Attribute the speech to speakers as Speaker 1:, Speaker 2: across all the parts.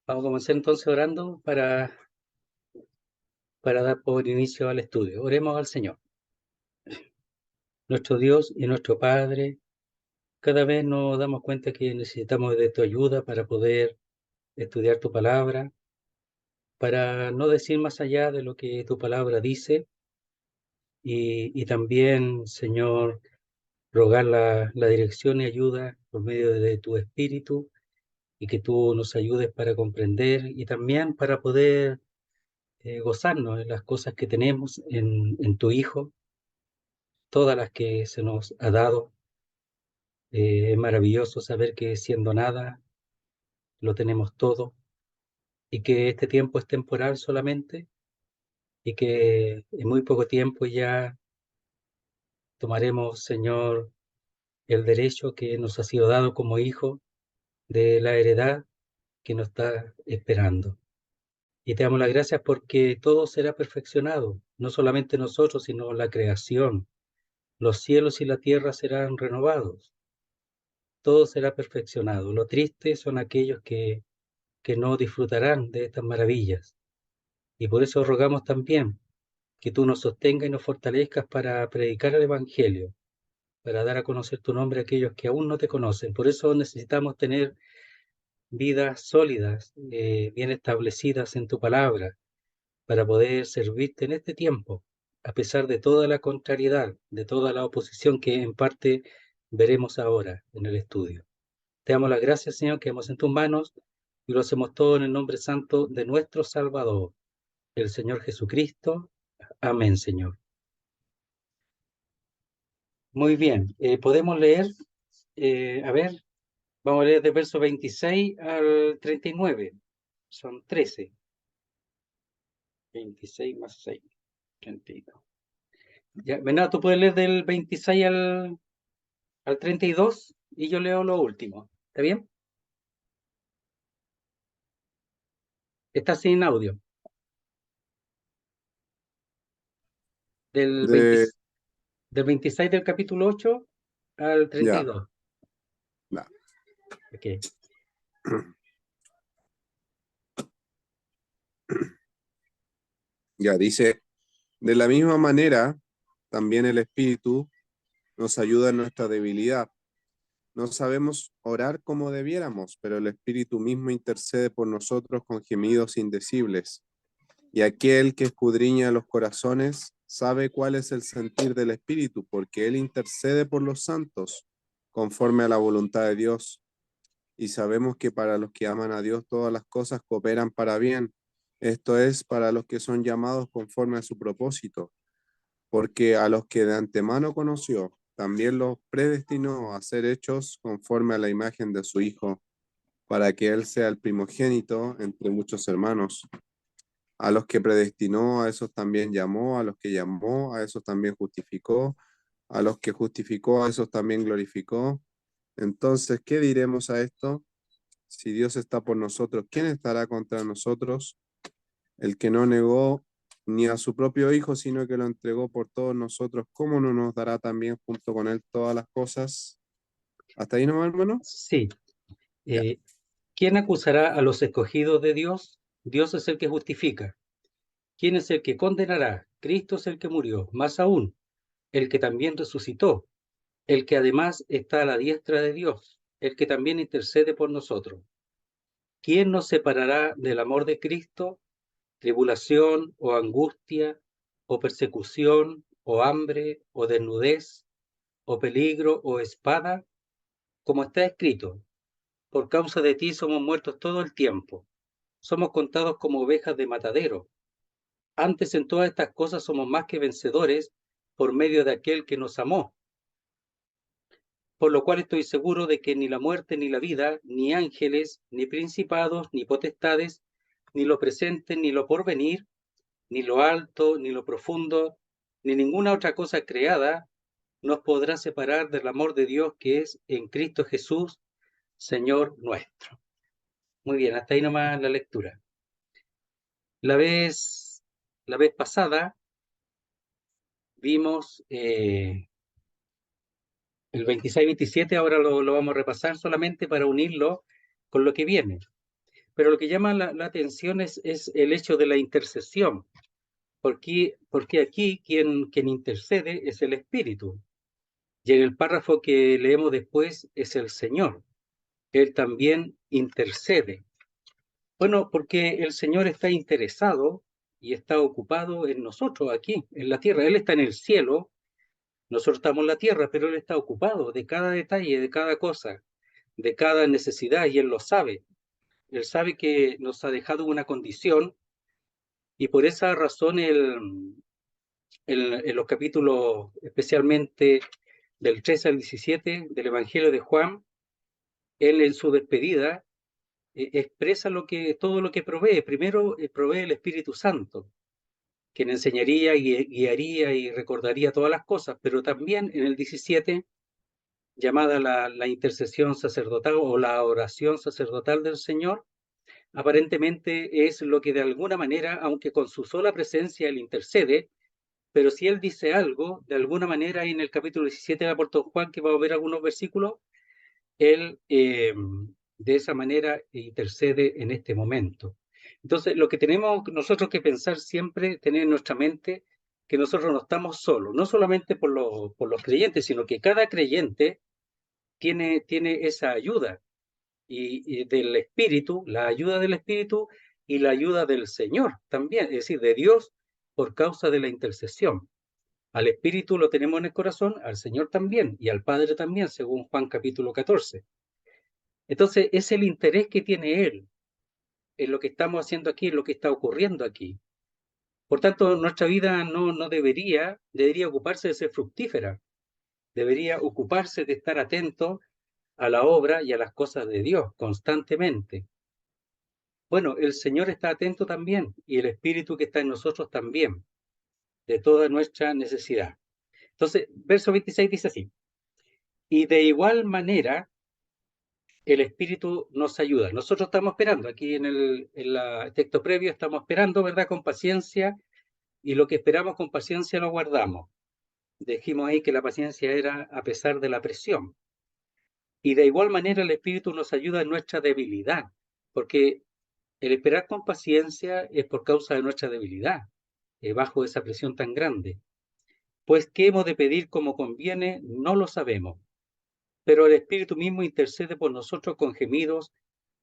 Speaker 1: Vamos a comenzar entonces orando para dar por inicio al estudio. Oremos al Señor. Nuestro Dios y nuestro Padre, cada vez nos damos cuenta que necesitamos de tu ayuda para poder estudiar tu palabra, para no decir más allá de lo que tu palabra dice y también, Señor, rogar la dirección y ayuda por medio de tu Espíritu y que tú nos ayudes para comprender y también para poder gozarnos en las cosas que tenemos en tu Hijo, todas las que se nos ha dado. Es maravilloso saber que siendo nada, lo tenemos todo y que este tiempo es temporal solamente y que en muy poco tiempo ya tomaremos, Señor, el derecho que nos ha sido dado como hijo de la heredad que nos está esperando. Y te damos las gracias porque todo será perfeccionado, no solamente nosotros, sino la creación. Los cielos y la tierra serán renovados. Todo será perfeccionado. Lo triste son aquellos que no disfrutarán de estas maravillas. Y por eso rogamos también que tú nos sostengas y nos fortalezcas para predicar el Evangelio, para dar a conocer tu nombre a aquellos que aún no te conocen. Por eso necesitamos tener vidas sólidas, bien establecidas en tu palabra, para poder servirte en este tiempo, a pesar de toda la contrariedad, de toda la oposición que en parte veremos ahora en el estudio. Te damos las gracias, Señor, que hemos en tus manos y lo hacemos todo en el nombre santo de nuestro Salvador, el Señor Jesucristo. Amén, Señor. Muy bien, podemos leer, a ver, vamos a leer de verso 26 al 39. Son 13. 26 más 6, 32. Ya, Bernardo, tú puedes leer del 26 al 32 y yo leo lo último. ¿Está bien? Está sin audio. Del 20,
Speaker 2: De,
Speaker 1: del 26 del capítulo 8 al
Speaker 2: ya,
Speaker 1: 32.
Speaker 2: ya.
Speaker 1: Okay.
Speaker 2: Ya dice, de la misma manera, también el Espíritu nos ayuda en nuestra debilidad. No sabemos orar como debiéramos, pero el Espíritu mismo intercede por nosotros con gemidos indecibles. Y aquel que escudriña los corazones sabe cuál es el sentir del Espíritu, porque Él intercede por los santos conforme a la voluntad de Dios. Y sabemos que para los que aman a Dios todas las cosas cooperan para bien. Esto es, para los que son llamados conforme a su propósito, porque a los que de antemano conoció, también los predestinó a ser hechos conforme a la imagen de su Hijo, para que Él sea el primogénito entre muchos hermanos. A los que predestinó, a esos también llamó, a los que llamó, a esos también justificó, a los que justificó, a esos también glorificó. Entonces, ¿qué diremos a esto? Si Dios está por nosotros, ¿quién estará contra nosotros? El que no negó ni a su propio Hijo, sino que lo entregó por todos nosotros, ¿cómo no nos dará también junto con Él todas las cosas? ¿Hasta ahí nomás, hermano?
Speaker 1: Sí.
Speaker 2: Ya.
Speaker 1: Eh, ¿Quién acusará a los escogidos de Dios? Dios es el que justifica. ¿Quién es el que condenará? Cristo es el que murió, más aún, el que también resucitó, el que además está a la diestra de Dios, el que también intercede por nosotros. ¿Quién nos separará del amor de Cristo? ¿Tribulación o angustia o persecución o hambre o desnudez o peligro o espada? Como está escrito, por causa de ti somos muertos todo el tiempo. Somos contados como ovejas de matadero. Antes en todas estas cosas somos más que vencedores por medio de aquel que nos amó. Por lo cual estoy seguro de que ni la muerte ni la vida, ni ángeles, ni principados, ni potestades, ni lo presente, ni lo porvenir, ni lo alto, ni lo profundo, ni ninguna otra cosa creada nos podrá separar del amor de Dios que es en Cristo Jesús, Señor nuestro. Muy bien, hasta ahí nomás la lectura. La vez pasada vimos el 26-27, ahora lo vamos a repasar solamente para unirlo con lo que viene. Pero lo que llama la atención es el hecho de la intercesión, porque aquí quien intercede es el Espíritu. Y en el párrafo que leemos después es el Señor. Él también intercede. Bueno, porque el Señor está interesado y está ocupado en nosotros aquí, en la tierra. Él está en el cielo, nosotros estamos en la tierra, pero Él está ocupado de cada detalle, de cada cosa, de cada necesidad, y Él lo sabe. Él sabe que nos ha dejado una condición, y por esa razón en los capítulos, especialmente del 13 al 17 del Evangelio de Juan, Él en su despedida expresa todo lo que provee. Primero provee el Espíritu Santo, quien enseñaría y guiaría y recordaría todas las cosas, pero también en el 17, llamada la intercesión sacerdotal o la oración sacerdotal del Señor, aparentemente es lo que de alguna manera, aunque con su sola presencia él intercede, pero si él dice algo, de alguna manera en el capítulo 17 del apóstol Juan, que vamos a ver algunos versículos, él de esa manera intercede en este momento. Entonces, lo que tenemos nosotros que pensar siempre, tener en nuestra mente, que nosotros no estamos solos, no solamente por los creyentes, sino que cada creyente tiene esa ayuda y del Espíritu, la ayuda del Espíritu y la ayuda del Señor también, es decir, de Dios por causa de la intercesión. Al Espíritu lo tenemos en el corazón, al Señor también y al Padre también, según Juan capítulo 14. Entonces, es el interés que tiene Él en lo que estamos haciendo aquí, en lo que está ocurriendo aquí. Por tanto, nuestra vida no debería ocuparse de ser fructífera, debería ocuparse de estar atento a la obra y a las cosas de Dios constantemente. Bueno, el Señor está atento también y el Espíritu que está en nosotros también, de toda nuestra necesidad. Entonces, verso 26 dice así, y de igual manera el Espíritu nos ayuda. Nosotros estamos esperando, aquí en el texto previo estamos esperando, ¿verdad? Con paciencia, y lo que esperamos con paciencia lo guardamos. Dijimos ahí que la paciencia era a pesar de la presión. Y de igual manera el Espíritu nos ayuda en nuestra debilidad, porque el esperar con paciencia es por causa de nuestra debilidad, bajo esa presión tan grande. Pues qué hemos de pedir como conviene, no lo sabemos, pero el Espíritu mismo intercede por nosotros con gemidos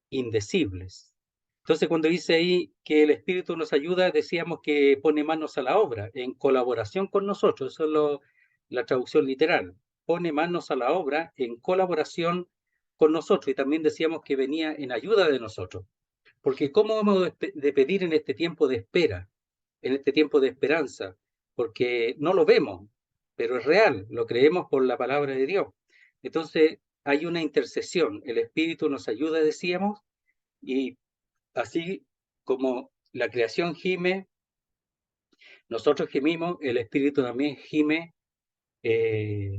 Speaker 1: indecibles. Entonces, cuando dice ahí que el Espíritu nos ayuda, decíamos que pone manos a la obra, en colaboración con nosotros, eso es la traducción literal, pone manos a la obra en colaboración con nosotros, y también decíamos que venía en ayuda de nosotros. Porque ¿cómo hemos de pedir en este tiempo de espera, en este tiempo de esperanza? Porque no lo vemos, pero es real, lo creemos por la palabra de Dios. Entonces hay una intercesión, el Espíritu nos ayuda, decíamos, y así como la creación gime, nosotros gemimos, el Espíritu también gime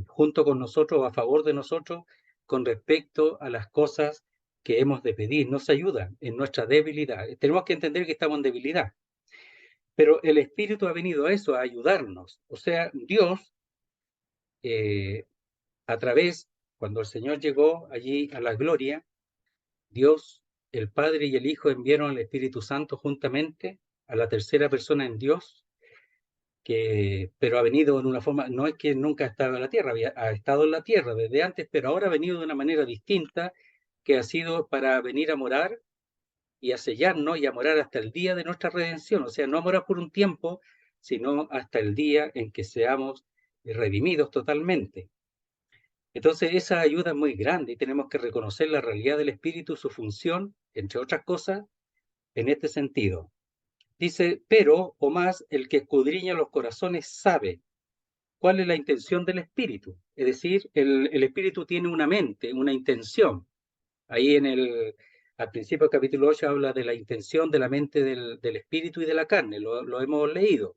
Speaker 1: junto con nosotros, a favor de nosotros, con respecto a las cosas que hemos de pedir. Nos ayuda en nuestra debilidad. Tenemos que entender que estamos en debilidad. Pero el Espíritu ha venido a eso, a ayudarnos. O sea, Dios, a través, cuando el Señor llegó allí a la gloria, Dios, el Padre y el Hijo enviaron al Espíritu Santo juntamente a la tercera persona en Dios, pero ha venido en una forma, no es que nunca ha estado en la tierra, ha estado en la tierra desde antes, pero ahora ha venido de una manera distinta, que ha sido para venir a morar y a sellarnos y a morar hasta el día de nuestra redención, o sea, no a morar por un tiempo, sino hasta el día en que seamos redimidos totalmente. Entonces, esa ayuda es muy grande y tenemos que reconocer la realidad del Espíritu, su función, entre otras cosas, en este sentido. Dice, pero, o más, el que escudriña los corazones sabe cuál es la intención del Espíritu. Es decir, el Espíritu tiene una mente, una intención. Ahí al principio del capítulo 8 habla de la intención de la mente del Espíritu y de la carne, lo hemos leído.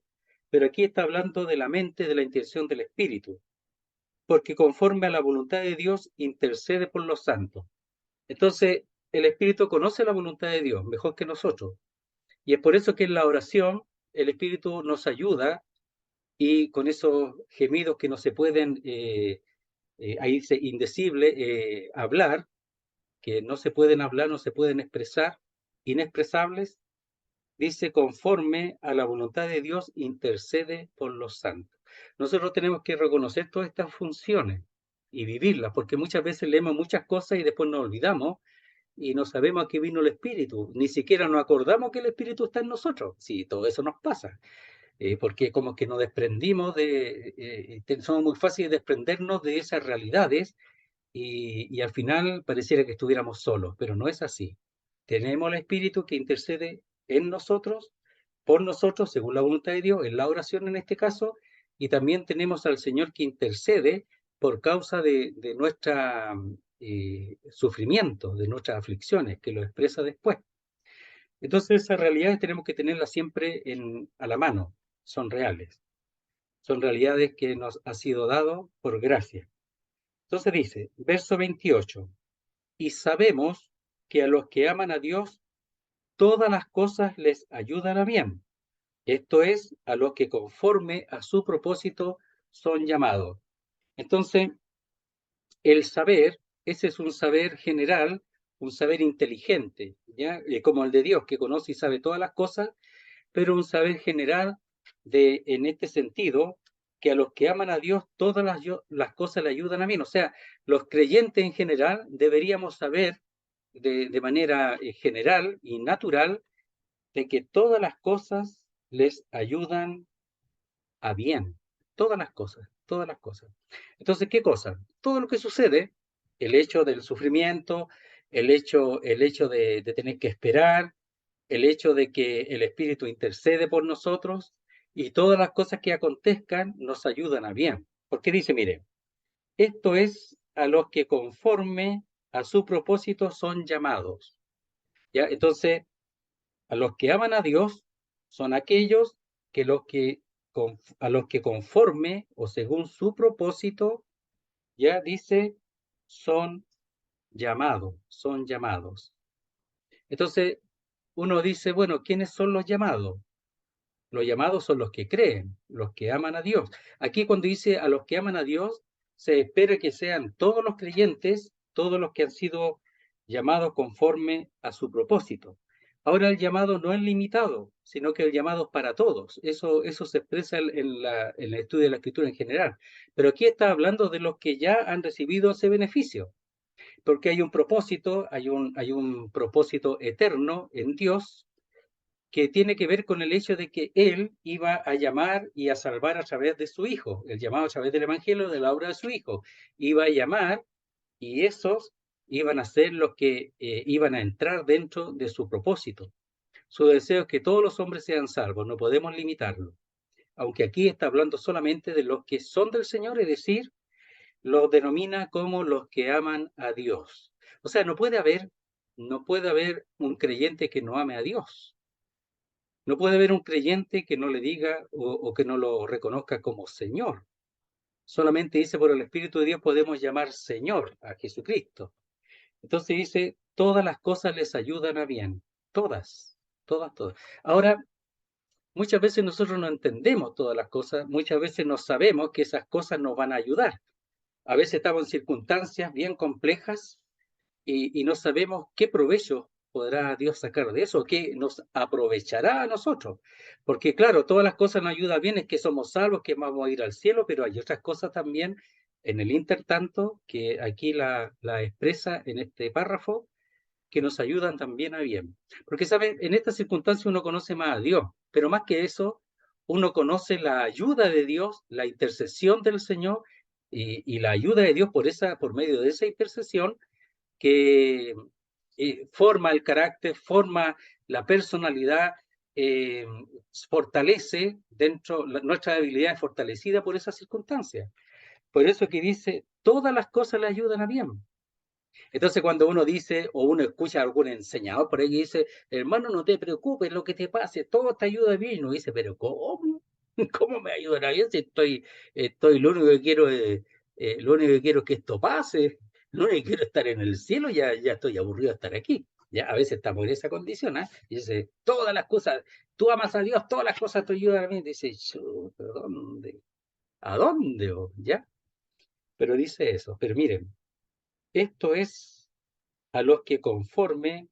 Speaker 1: Pero aquí está hablando de la mente, de la intención del Espíritu, porque conforme a la voluntad de Dios intercede por los santos. Entonces, el Espíritu conoce la voluntad de Dios mejor que nosotros. Y es por eso que en la oración el Espíritu nos ayuda, y con esos gemidos que no se pueden, ahí dice indecible, hablar, que no se pueden hablar, no se pueden expresar, inexpresables, dice, conforme a la voluntad de Dios, intercede por los santos. Nosotros tenemos que reconocer todas estas funciones y vivirlas, porque muchas veces leemos muchas cosas y después nos olvidamos y no sabemos a qué vino el Espíritu, ni siquiera nos acordamos que el Espíritu está en nosotros. Sí, todo eso nos pasa, porque como que nos desprendimos somos muy fáciles de desprendernos de esas realidades y al final pareciera que estuviéramos solos, pero no es así. Tenemos el Espíritu que intercede en nosotros, por nosotros, según la voluntad de Dios, en la oración en este caso, y también tenemos al Señor que intercede por causa de nuestro sufrimiento, de nuestras aflicciones, que lo expresa después. Entonces esas realidades tenemos que tenerlas siempre a la mano, son reales, son realidades que nos ha sido dado por gracia. Entonces dice, verso 28, y sabemos que a los que aman a Dios, todas las cosas les ayudan a bien. Esto es, a los que conforme a su propósito son llamados. Entonces, el saber, ese es un saber general, un saber inteligente, ¿ya? Como el de Dios, que conoce y sabe todas las cosas, pero un saber general en este sentido, que a los que aman a Dios todas las cosas le ayudan a bien. O sea, los creyentes en general deberíamos saber de manera general y natural de que todas las cosas les ayudan a bien. Todas las cosas, todas las cosas. Entonces, ¿qué cosa? Todo lo que sucede, el hecho del sufrimiento, el hecho de tener que esperar, el hecho de que el Espíritu intercede por nosotros y todas las cosas que acontezcan nos ayudan a bien. Porque dice, mire, esto es a los que conforme a su propósito son llamados. ¿Ya? Entonces, a los que aman a Dios son aquellos a los que conforme o según su propósito, ya dice, son llamados, son llamados. Entonces, uno dice, bueno, ¿quiénes son los llamados? Los llamados son los que creen, los que aman a Dios. Aquí cuando dice a los que aman a Dios, se espera que sean todos los creyentes, todos los que han sido llamados conforme a su propósito. Ahora el llamado no es limitado, sino que el llamado es para todos. Eso se expresa en el estudio de la Escritura en general. Pero aquí está hablando de los que ya han recibido ese beneficio, porque hay un propósito, hay un propósito eterno en Dios que tiene que ver con el hecho de que Él iba a llamar y a salvar a través de su Hijo, el llamado a través del Evangelio de la obra de su Hijo. Iba a llamar y esos iban a ser los que iban a entrar dentro de su propósito. Su deseo es que todos los hombres sean salvos, no podemos limitarlo. Aunque aquí está hablando solamente de los que son del Señor, es decir, los denomina como los que aman a Dios. O sea, no puede haber un creyente que no ame a Dios. No puede haber un creyente que no le diga o que no lo reconozca como Señor. Solamente dice, por el Espíritu de Dios podemos llamar Señor a Jesucristo. Entonces dice, todas las cosas les ayudan a bien. Todas, todas, todas. Ahora, muchas veces nosotros no entendemos todas las cosas, muchas veces no sabemos que esas cosas nos van a ayudar. A veces estamos en circunstancias bien complejas y no sabemos qué provecho podrá Dios sacar de eso, qué nos aprovechará a nosotros. Porque claro, todas las cosas nos ayudan bien, es que somos salvos, que vamos a ir al cielo, pero hay otras cosas también en el intertanto que aquí la expresa en este párrafo que nos ayudan también a bien. Porque, ¿saben? En esta circunstancia uno conoce más a Dios, pero más que eso, uno conoce la ayuda de Dios, la intercesión del Señor y la ayuda de Dios por medio de esa intercesión que forma el carácter, forma la personalidad, eh, fortalece nuestra debilidad es fortalecida por esas circunstancias. Por eso que dice, todas las cosas le ayudan a bien. Entonces cuando uno dice o uno escucha a algún enseñador por ahí que dice, hermano, no te preocupes lo que te pase, todo te ayuda bien, uno dice, pero ¿cómo? ¿Cómo me ayudará bien si lo único que quiero es que esto pase, lo único que quiero es estar en el cielo, ya estoy aburrido de estar aquí. Ya a veces estamos en esa condición, ¿eh? Y dice, todas las cosas, tú amas a Dios, todas las cosas te ayudan a mí. Dice, ¿pero dónde? ¿A dónde? ¿Ya? Pero dice eso. Pero miren, esto es a los que conforme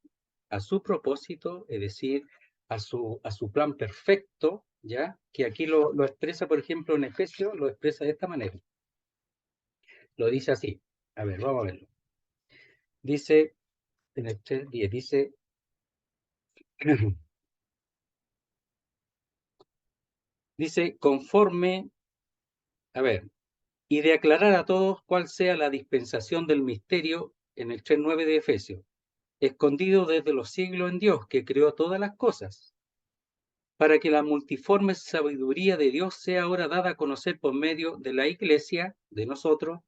Speaker 1: a su propósito, es decir, a su plan perfecto, ¿ya? Que aquí lo expresa, por ejemplo, en Efesios, lo expresa de esta manera. Lo dice así. A ver, vamos a verlo. Dice, en el 3:10, dice, dice, conforme, a ver, y de aclarar a todos cuál sea la dispensación del misterio en el 3:9 de Efesios, escondido desde los siglos en Dios, que creó todas las cosas, para que la multiforme sabiduría de Dios sea ahora dada a conocer por medio de la Iglesia, de nosotros,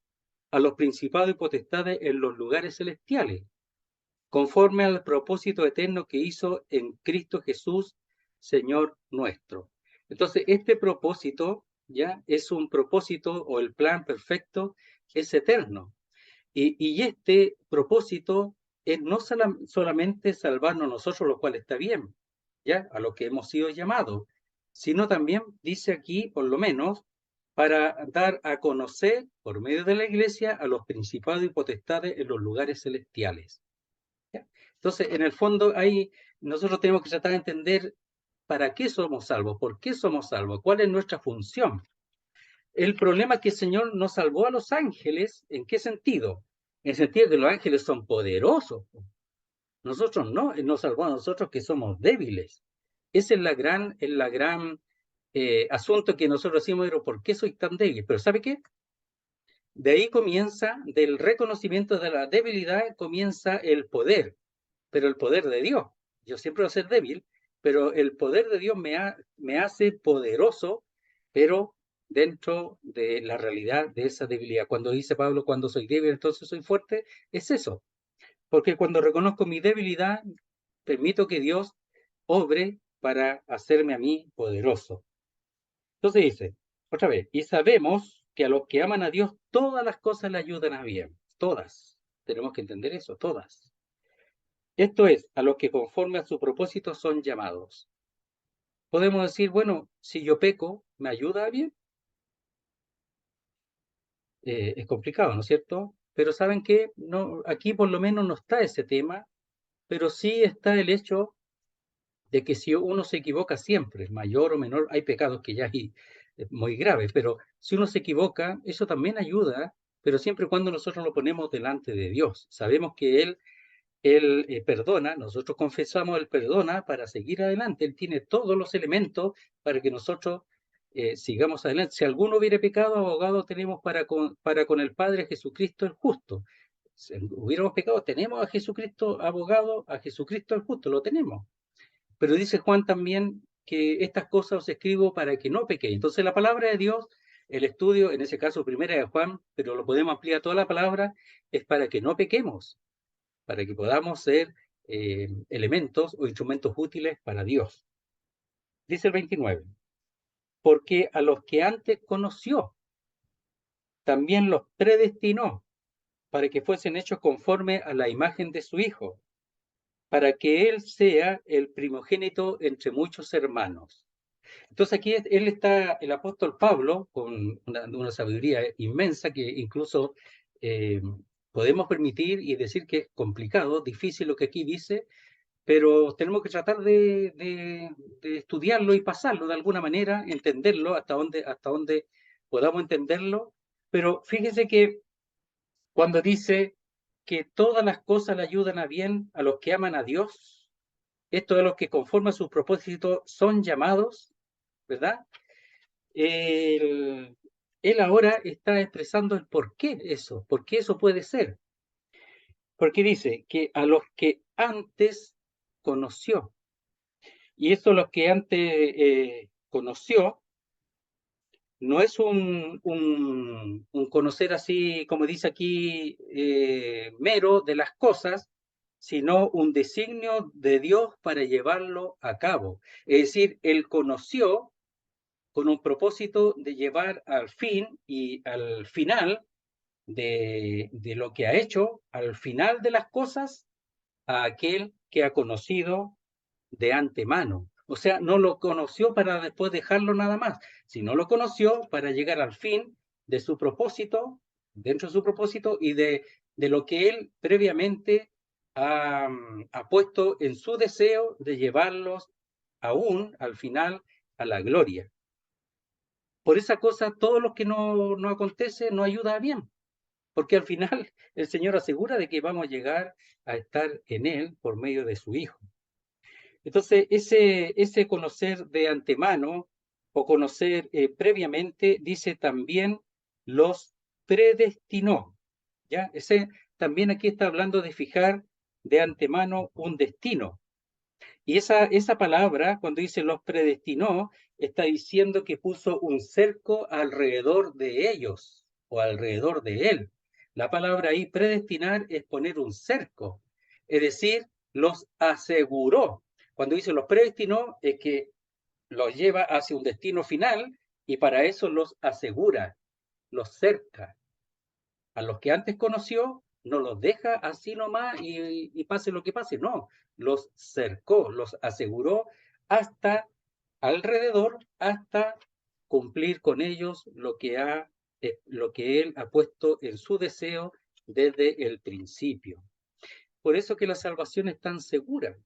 Speaker 1: a los principados y potestades en los lugares celestiales, conforme al propósito eterno que hizo en Cristo Jesús, Señor nuestro. Entonces, este propósito ya es un propósito, o el plan perfecto es eterno. Y este propósito es no solamente salvarnos nosotros, lo cual está bien, ya, a lo que hemos sido llamados, sino también, dice aquí, por lo menos, para dar a conocer por medio de la iglesia a los principados y potestades en los lugares celestiales. ¿Ya? Entonces, en el fondo, nosotros tenemos que tratar de entender para qué somos salvos, por qué somos salvos, cuál es nuestra función. El problema es que el Señor nos salvó a los ángeles, ¿en qué sentido? En el sentido de que los ángeles son poderosos. Nosotros no, Él nos salvó a nosotros que somos débiles. Ese es la gran asunto que nosotros decimos, pero ¿por qué soy tan débil? Pero ¿sabe qué? De ahí comienza, del reconocimiento de la debilidad, comienza el poder, pero el poder de Dios. Yo siempre voy a ser débil, pero el poder de Dios me hace poderoso, pero dentro de la realidad de esa debilidad. Cuando dice Pablo, cuando soy débil, entonces soy fuerte, es eso. Porque cuando reconozco mi debilidad, permito que Dios obre para hacerme a mí poderoso. Entonces dice, otra vez, y sabemos que a los que aman a Dios, todas las cosas le ayudan a bien. Todas. Tenemos que entender eso, todas. Esto es, a los que conforme a su propósito son llamados. Podemos decir, bueno, si yo peco, ¿me ayuda a bien? Es complicado, ¿no es cierto? Pero ¿saben qué? No, aquí por lo menos no está ese tema, pero sí está el hecho de que si uno se equivoca siempre, mayor o menor, hay pecados que ya hay muy graves, pero si uno se equivoca, eso también ayuda, pero siempre y cuando nosotros lo ponemos delante de Dios. Sabemos que Él perdona, nosotros confesamos, Él perdona para seguir adelante, Él tiene todos los elementos para que nosotros sigamos adelante. Si alguno hubiera pecado, abogado tenemos para con el Padre Jesucristo el justo. Si hubiéramos pecado, tenemos a Jesucristo abogado, a Jesucristo el justo, lo tenemos. Pero dice Juan también que estas cosas os escribo para que no pequéis. Entonces la palabra de Dios, el estudio, en ese caso primera de Juan, pero lo podemos ampliar a toda la palabra, es para que no pequemos, para que podamos ser elementos o instrumentos útiles para Dios. Dice el 29, porque a los que antes conoció, también los predestinó para que fuesen hechos conforme a la imagen de su Hijo, para que Él sea el primogénito entre muchos hermanos. Entonces aquí él está, el apóstol Pablo, con una sabiduría inmensa que incluso eh, podemos permitir y decir que es complicado, difícil lo que aquí dice, pero tenemos que tratar de estudiarlo y pasarlo de alguna manera, entenderlo hasta donde podamos entenderlo. Pero fíjese que cuando dice que todas las cosas le ayudan a bien a los que aman a Dios, esto de los que conforme a sus propósitos son llamados, ¿verdad? Él, él ahora está expresando el por qué eso puede ser. Porque dice que a los que antes conoció, y eso los que antes conoció, no es un conocer así, como dice aquí, mero de las cosas, sino un designio de Dios para llevarlo a cabo. Es decir, él conoció con un propósito de llevar al fin y al final de lo que ha hecho, al final de las cosas, a aquel que ha conocido de antemano. O sea, no lo conoció para después dejarlo nada más, sino lo conoció para llegar al fin de su propósito, dentro de su propósito y de lo que él previamente ha puesto en su deseo de llevarlos aún al final a la gloria. Por esa cosa, todo lo que no acontece no ayuda a bien, porque al final el Señor asegura de que vamos a llegar a estar en Él por medio de su Hijo. Entonces, ese conocer de antemano o conocer previamente, dice también los predestinó. ¿Ya? También aquí está hablando de fijar de antemano un destino. Y esa palabra, cuando dice los predestinó, está diciendo que puso un cerco alrededor de ellos o alrededor de él. La palabra ahí, predestinar, es poner un cerco, es decir, los aseguró. Cuando dice los predestinó, es que los lleva hacia un destino final y para eso los asegura, los cerca. A los que antes conoció, no los deja así nomás y pase lo que pase, no, los cercó, los aseguró hasta alrededor, hasta cumplir con ellos lo que él ha puesto en su deseo desde el principio. Por eso que la salvación es tan segura.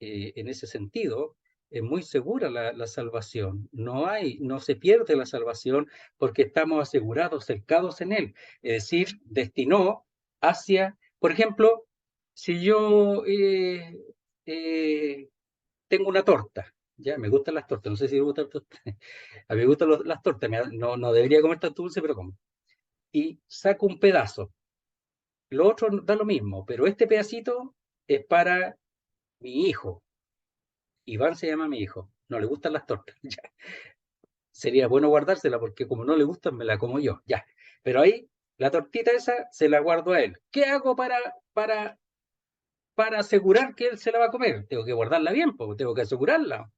Speaker 1: En ese sentido, es muy segura la salvación. No se pierde la salvación porque estamos asegurados, cercados en Él. Es decir, destinó hacia, por ejemplo, si yo tengo una torta, ya me gustan las tortas, no sé si me gustan las tortas, a mí me gustan las tortas, no debería comer tanto dulce, pero como. Y saco un pedazo. Lo otro da lo mismo, pero este pedacito es para mi hijo. Iván se llama mi hijo, no le gustan las tortas. Ya. Sería bueno guardársela porque como no le gustan, me la como yo. Ya. Pero ahí, la tortita esa se la guardo a él. ¿Qué hago para asegurar que él se la va a comer? Tengo que guardarla bien, porque tengo que asegurarla.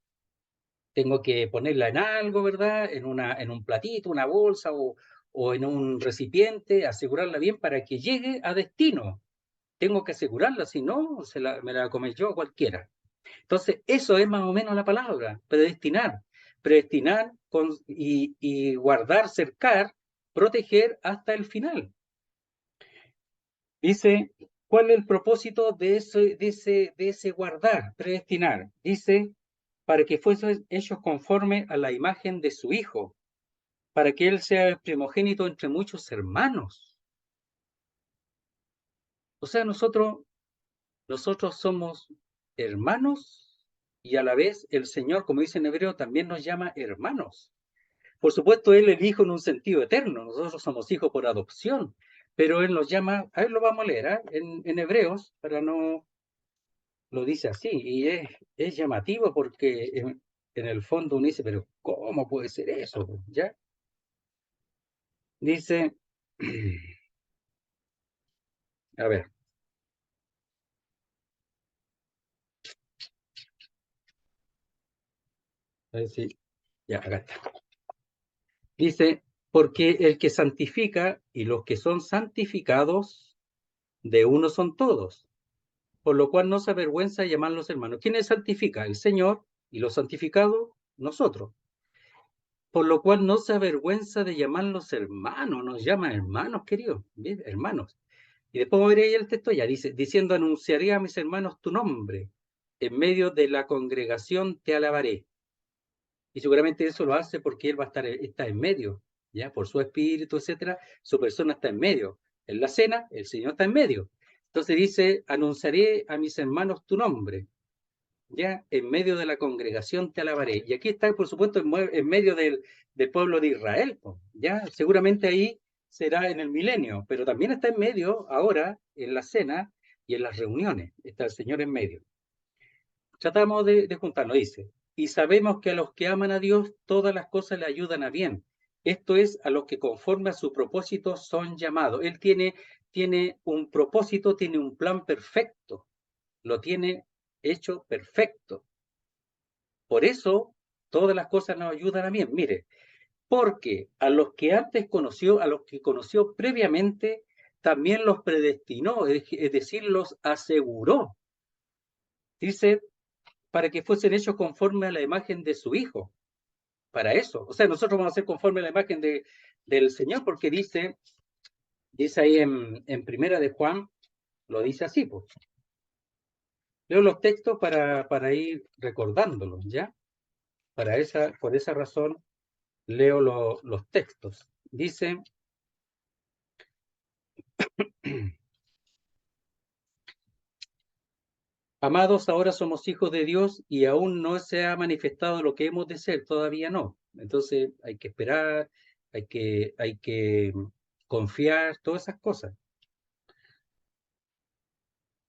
Speaker 1: Tengo que ponerla en algo, ¿verdad? En un platito, una bolsa o en un recipiente, asegurarla bien para que llegue a destino. Tengo que asegurarla, si no, me la come yo cualquiera. Entonces, eso es más o menos la palabra, predestinar. Predestinar y guardar, cercar, proteger hasta el final. Dice, ¿cuál es el propósito de ese guardar, predestinar? Dice, para que fuesen hechos conforme a la imagen de su Hijo, para que Él sea el primogénito entre muchos hermanos. O sea, nosotros somos hermanos y a la vez el Señor, como dice en hebreo, también nos llama hermanos. Por supuesto, Él es el Hijo en un sentido eterno, nosotros somos hijos por adopción, pero Él nos llama, a ver, lo vamos a leer en Hebreos, para no, lo dice así, y es llamativo porque en el fondo uno dice, pero ¿cómo puede ser eso? ¿Ya? Dice, a ver si, ya, acá está. Dice, porque el que santifica y los que son santificados, de uno son todos, por lo cual no se avergüenza de llamarlos hermanos. ¿Quién es santifica? El Señor, y los santificados, nosotros. Por lo cual no se avergüenza de llamarlos hermanos, nos llama hermanos, queridos, ¿bien? Hermanos. Y después voy a ver ahí el texto ya, dice, diciendo, anunciaré a mis hermanos tu nombre, en medio de la congregación te alabaré. Y seguramente eso lo hace porque él está en medio, ya, por su espíritu, etcétera, su persona está en medio. En la cena, el Señor está en medio. Entonces dice, anunciaré a mis hermanos tu nombre, ya, en medio de la congregación te alabaré. Y aquí está, por supuesto, en medio del pueblo de Israel, ya, seguramente ahí será en el milenio, pero también está en medio ahora en la cena y en las reuniones, está el Señor en medio. Tratamos de juntarnos, dice, y sabemos que a los que aman a Dios todas las cosas le ayudan a bien. Esto es, a los que conforme a su propósito son llamados. Él tiene un propósito, tiene un plan perfecto, lo tiene hecho perfecto. Por eso, todas las cosas nos ayudan a bien. Mire, porque a los que antes conoció, a los que conoció previamente, también los predestinó, es decir, los aseguró. Dice, para que fuesen hechos conforme a la imagen de su Hijo. Para eso. O sea, nosotros vamos a ser conforme a la imagen del Señor, porque dice ahí en Primera de Juan, lo dice así, pues. Leo los textos para ir recordándolos, ¿ya? Por esa razón leo los textos. Dice, amados, ahora somos hijos de Dios y aún no se ha manifestado lo que hemos de ser, todavía no. Entonces hay que esperar, hay que confiar, todas esas cosas.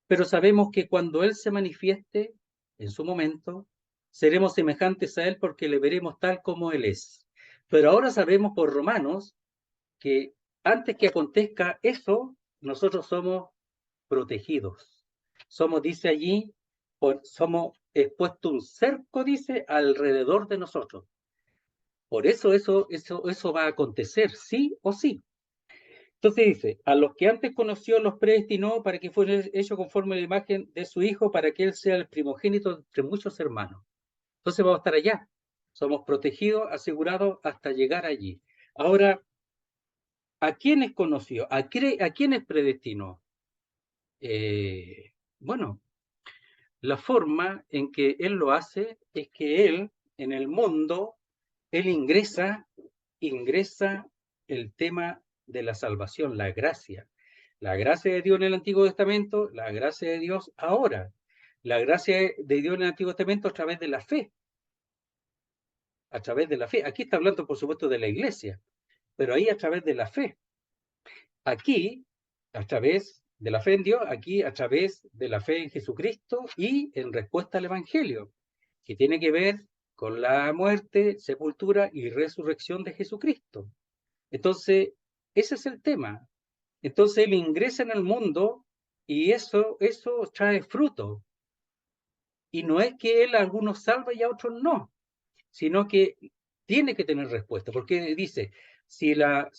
Speaker 1: Pero sabemos que cuando Él se manifieste en su momento, seremos semejantes a Él porque le veremos tal como Él es. Pero ahora sabemos por Romanos que antes que acontezca eso, nosotros somos protegidos. Somos, dice allí, somos expuesto un cerco, dice, alrededor de nosotros. Por eso va a acontecer, sí o sí. Entonces dice, a los que antes conoció los predestinó para que fuera hecho conforme a la imagen de su Hijo, para que Él sea el primogénito entre muchos hermanos. Entonces vamos a estar allá. Somos protegidos, asegurados hasta llegar allí. Ahora, ¿a quiénes conoció? ¿A quiénes predestinó? Bueno, la forma en que Él lo hace es que Él, en el mundo, Él ingresa el tema de la salvación, la gracia. La gracia de Dios en el Antiguo Testamento, la gracia de Dios ahora. La gracia de Dios en el Antiguo Testamento a través de la fe. A través de la fe. Aquí está hablando, por supuesto, de la iglesia, pero ahí a través de la fe. Aquí, a través de la fe en Dios, aquí a través de la fe en Jesucristo y en respuesta al Evangelio, que tiene que ver con la muerte, sepultura y resurrección de Jesucristo. Entonces, ese es el tema. Entonces él ingresa en el mundo y eso trae fruto. Y no es que él a algunos salva y a otros no, sino que tiene que tener respuesta, porque dice, si la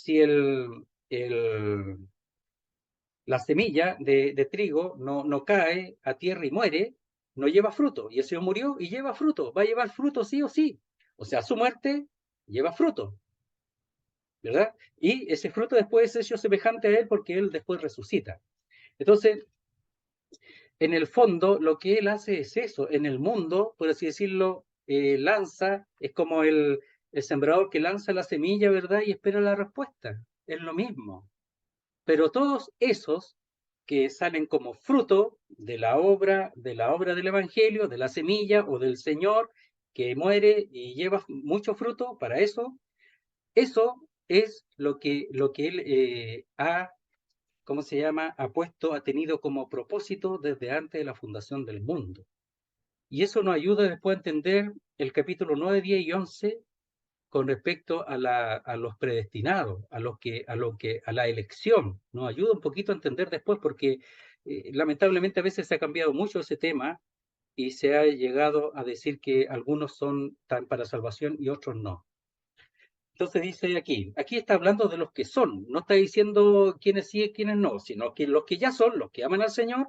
Speaker 1: semilla de trigo no cae a tierra y muere, no lleva fruto. Y el Señor murió y lleva fruto, va a llevar fruto sí o sí. O sea, su muerte lleva fruto, ¿verdad? Y ese fruto después es hecho semejante a Él porque Él después resucita. Entonces, en el fondo, lo que Él hace es eso. En el mundo, por así decirlo, lanza, es como el sembrador que lanza la semilla, ¿verdad? Y espera la respuesta. Es lo mismo. Pero todos esos que salen como fruto de la obra del Evangelio, de la semilla o del Señor que muere y lleva mucho fruto, para eso es lo que Él ha, ¿cómo se llama?, ha tenido como propósito desde antes de la fundación del mundo. Y eso nos ayuda después a entender el capítulo 9, 10 y 11 con respecto a los predestinados, a la elección. Nos ayuda un poquito a entender después porque lamentablemente a veces se ha cambiado mucho ese tema y se ha llegado a decir que algunos son tan para salvación y otros no. Entonces dice aquí está hablando de los que son, no está diciendo quiénes sí y quiénes no, sino que los que ya son, los que aman al Señor,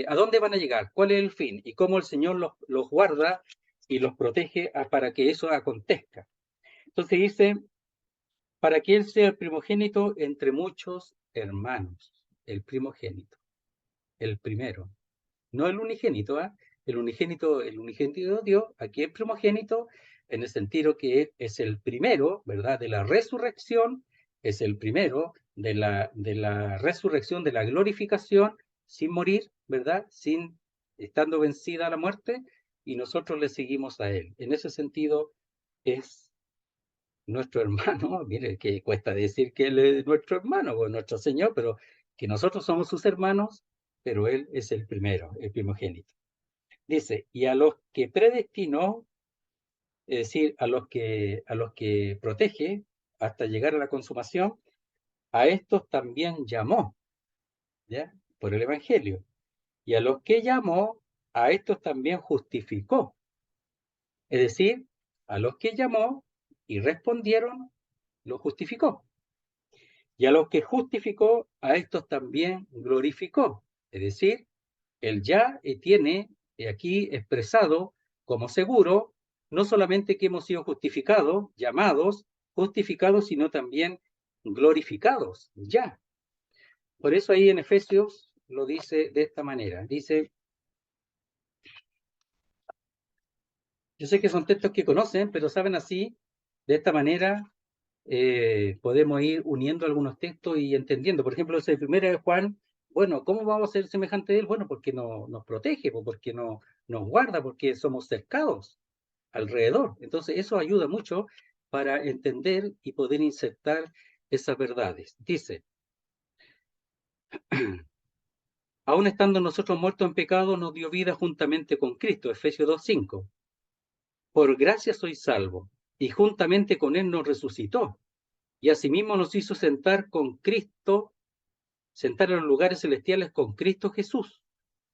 Speaker 1: ¿a dónde van a llegar? ¿Cuál es el fin? Y cómo el Señor los guarda y los protege para que eso acontezca. Entonces dice, para que Él sea el primogénito entre muchos hermanos, el primogénito, el primero, no el unigénito, ¿eh? El unigénito de Dios, aquí es primogénito en el sentido que es el primero, ¿verdad? De la resurrección, es el primero de la resurrección, de la glorificación, sin morir, ¿verdad? Estando vencida la muerte, y nosotros le seguimos a Él. En ese sentido, es nuestro hermano, mire que cuesta decir que Él es nuestro hermano, o nuestro Señor, pero que nosotros somos sus hermanos, pero Él es el primero, el primogénito. Dice, y a los que predestinó, es decir, a los que protege hasta llegar a la consumación, a estos también llamó, ¿ya? Por el Evangelio. Y a los que llamó, a estos también justificó. Es decir, a los que llamó y respondieron, lo justificó. Y a los que justificó, a estos también glorificó. Es decir, el ya tiene aquí expresado como seguro, no solamente que hemos sido justificados, llamados, justificados, sino también glorificados, ya. Por eso ahí en Efesios lo dice de esta manera. Dice, Yo sé que son textos que conocen, pero saben así, de esta manera, podemos ir uniendo algunos textos y entendiendo. Por ejemplo, ese primero de Juan, bueno, ¿cómo vamos a ser semejante de él? Bueno, porque nos protege, porque nos guarda, porque somos cercados alrededor. Entonces, eso ayuda mucho para entender y poder insertar esas verdades. Dice, aún estando nosotros muertos en pecado, nos dio vida juntamente con Cristo, Efesios 2:5. Por gracia sois salvo, y juntamente con él nos resucitó, y asimismo nos hizo sentar con Cristo, sentar en los lugares celestiales con Cristo Jesús,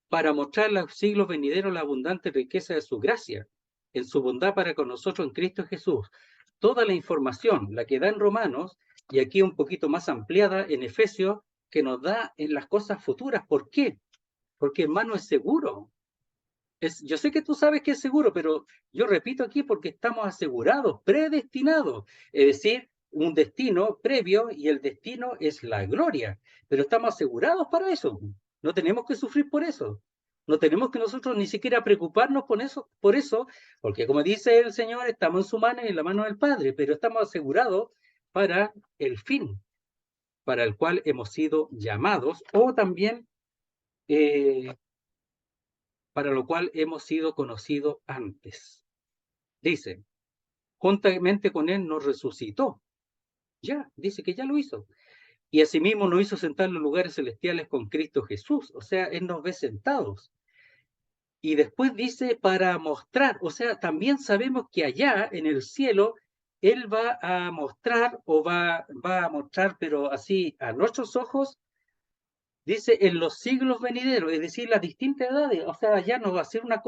Speaker 1: para mostrar a los siglos venideros la abundante riqueza de su gracia, en su bondad para con nosotros en Cristo Jesús. Toda la información, la que da en Romanos, y aquí un poquito más ampliada en Efesios, que nos da en las cosas futuras. ¿Por qué? Porque hermano es seguro. Yo sé que tú sabes que es seguro, pero yo repito aquí porque estamos asegurados, predestinados. Es decir, un destino previo y el destino es la gloria. Pero estamos asegurados para eso. No tenemos que sufrir por eso. No tenemos que nosotros ni siquiera preocuparnos por eso, porque como dice el Señor, estamos en su mano y en la mano del Padre, pero estamos asegurados para el fin para el cual hemos sido llamados o también eh, para lo cual hemos sido conocidos antes. Dice, juntamente con él nos resucitó. Ya, dice que ya lo hizo. Y asimismo nos hizo sentar en los lugares celestiales con Cristo Jesús. O sea, él nos ve sentados. Y después dice para mostrar, o sea, también sabemos que allá en el cielo, él va a mostrar o va a mostrar, pero así a nuestros ojos, dice en los siglos venideros, es decir, las distintas edades. O sea, ya no va a ser una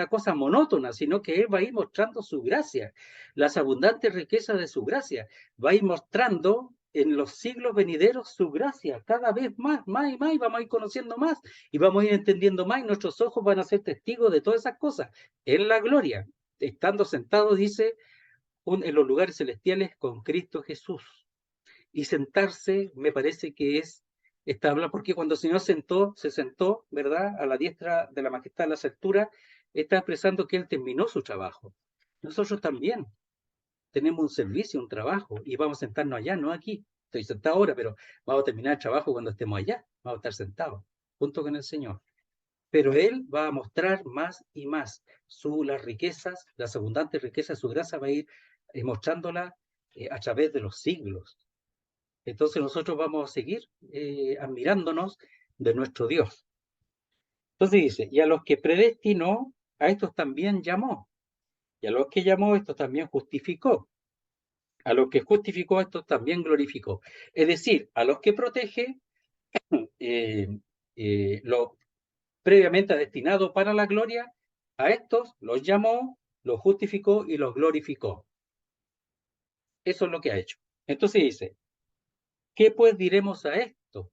Speaker 1: cosa monótona, sino que Él va a ir mostrando su gracia, las abundantes riquezas de su gracia. Va a ir mostrando en los siglos venideros su gracia, cada vez más, más y más, y vamos a ir conociendo más, y vamos a ir entendiendo más, y nuestros ojos van a ser testigos de todas esas cosas. En la gloria, estando sentados, dice, en los lugares celestiales con Cristo Jesús. Y sentarse me parece que es estable, porque cuando el Señor se sentó, ¿verdad? A la diestra de la majestad de las alturas, está expresando que Él terminó su trabajo. Nosotros también tenemos un servicio, un trabajo, y vamos a sentarnos allá, no aquí. Estoy sentado ahora, pero vamos a terminar el trabajo cuando estemos allá. Vamos a estar sentados, junto con el Señor. Pero Él va a mostrar más y más las riquezas, las abundantes riquezas, su gracia va a ir mostrándola a través de los siglos. Entonces nosotros vamos a seguir admirándonos de nuestro Dios. Entonces dice, y a los que predestinó, a estos también llamó. Y a los que llamó, estos también justificó. A los que justificó, estos también glorificó. Es decir, a los que protege, eh, lo previamente destinado para la gloria, a estos los llamó, los justificó y los glorificó. Eso es lo que ha hecho. Entonces dice, ¿qué pues diremos a esto?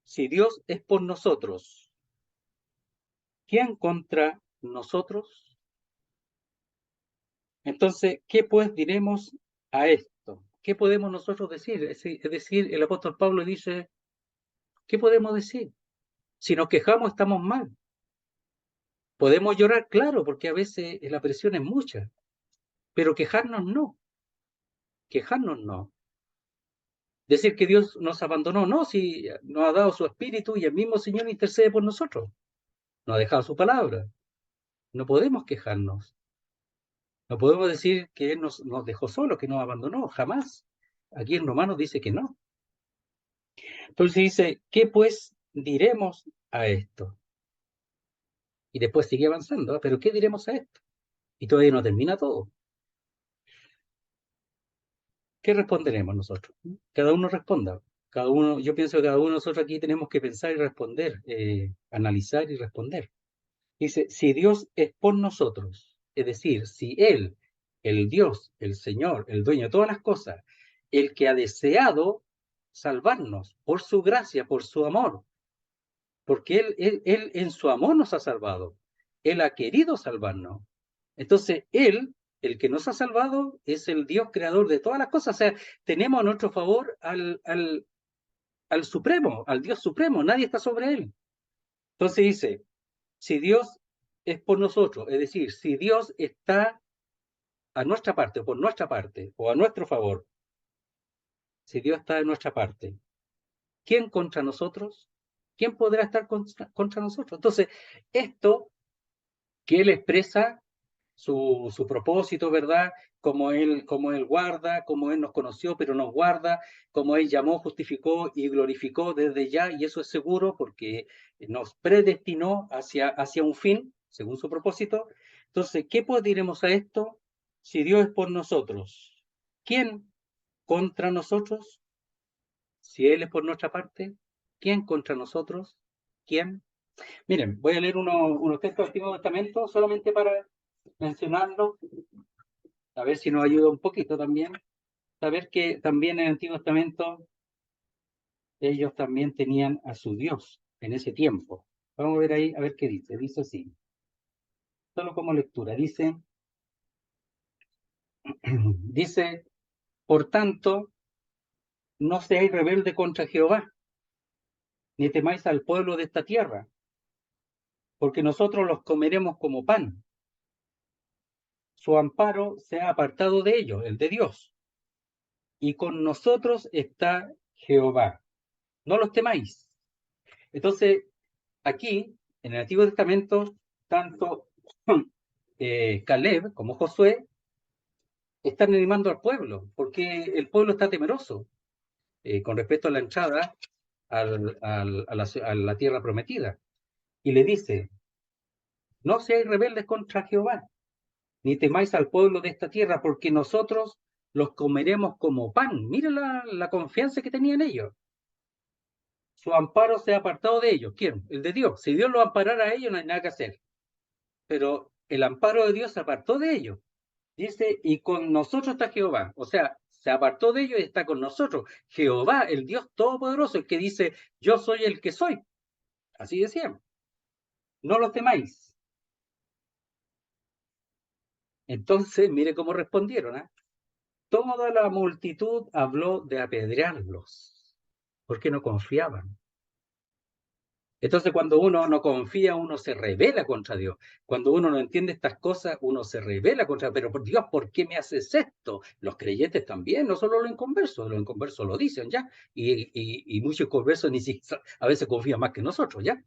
Speaker 1: Si Dios es por nosotros, ¿quién contra nosotros? Entonces, ¿qué pues diremos a esto? ¿Qué podemos nosotros decir? Es decir, el apóstol Pablo dice, ¿qué podemos decir? Si nos quejamos, estamos mal. Podemos llorar, claro, porque a veces la presión es mucha, pero quejarnos no, quejarnos no. Decir que Dios nos abandonó, no, si nos ha dado su espíritu y el mismo Señor intercede por nosotros, nos ha dejado su palabra. No podemos quejarnos. No podemos decir que Él nos dejó solos, que nos abandonó, jamás. Aquí en Romanos dice que no. Entonces dice, ¿qué pues diremos a esto? Y después sigue avanzando, ¿eh? Pero ¿qué diremos a esto? Y todavía no termina todo. ¿Qué responderemos nosotros? Cada uno responda. Cada uno, yo pienso que cada uno de nosotros aquí tenemos que pensar y responder, analizar y responder. Dice, si Dios es por nosotros, es decir, si Él, el Dios, el Señor, el dueño de todas las cosas, el que ha deseado salvarnos por su gracia, por su amor, porque él en su amor nos ha salvado, Él ha querido salvarnos. Entonces, Él, el que nos ha salvado, es el Dios creador de todas las cosas. O sea, tenemos a nuestro favor al Supremo, al Dios Supremo, nadie está sobre Él. Entonces dice, si Dios es por nosotros. Es decir, si Dios está a nuestra parte, o por nuestra parte, o a nuestro favor, si Dios está de nuestra parte, ¿quién contra nosotros? ¿Quién podrá estar contra nosotros? Entonces, esto que él expresa su propósito, ¿verdad? Como él guarda, como Él nos conoció, pero nos guarda, como Él llamó, justificó y glorificó desde ya, y eso es seguro porque nos predestinó hacia un fin, según su propósito. Entonces, ¿qué pues diremos a esto? Si Dios es por nosotros, ¿quién contra nosotros? Si Él es por nuestra parte, ¿quién contra nosotros? ¿Quién? Miren, voy a leer unos textos del Antiguo Testamento solamente para mencionarlo, a ver si nos ayuda un poquito también. Saber que también en el Antiguo Testamento ellos también tenían a su Dios en ese tiempo. Vamos a ver ahí, a ver qué dice. Dice así, solo como lectura. Dice, dice, por tanto, no seáis rebelde contra Jehová, ni temáis al pueblo de esta tierra, porque nosotros los comeremos como pan. Su amparo se ha apartado de ellos, el de Dios, y con nosotros está Jehová. No los temáis. Entonces, aquí, en el Antiguo Testamento, tanto Caleb como Josué están animando al pueblo, porque el pueblo está temeroso con respecto a la entrada a la tierra prometida. Y le dice, no seáis rebeldes contra Jehová, ni temáis al pueblo de esta tierra, porque nosotros los comeremos como pan. Mira la confianza que tenían ellos. Su amparo se ha apartado de ellos. ¿Quién? El de Dios. Si Dios los amparara a ellos, no hay nada que hacer. Pero el amparo de Dios se apartó de ellos. Dice, y con nosotros está Jehová. O sea, se apartó de ellos y está con nosotros. Jehová, el Dios Todopoderoso, el que dice, yo soy el que soy. Así decían. No los temáis. Entonces, mire cómo respondieron. Toda la multitud habló de apedrearlos, porque no confiaban. Entonces, cuando uno no confía, uno se rebela contra Dios. Cuando uno no entiende estas cosas, uno se rebela contra, pero por Dios, ¿por qué me haces esto? Los creyentes también, no solo los inconversos lo dicen ya, y muchos conversos ni siquiera, a veces confían más que nosotros, ¿ya?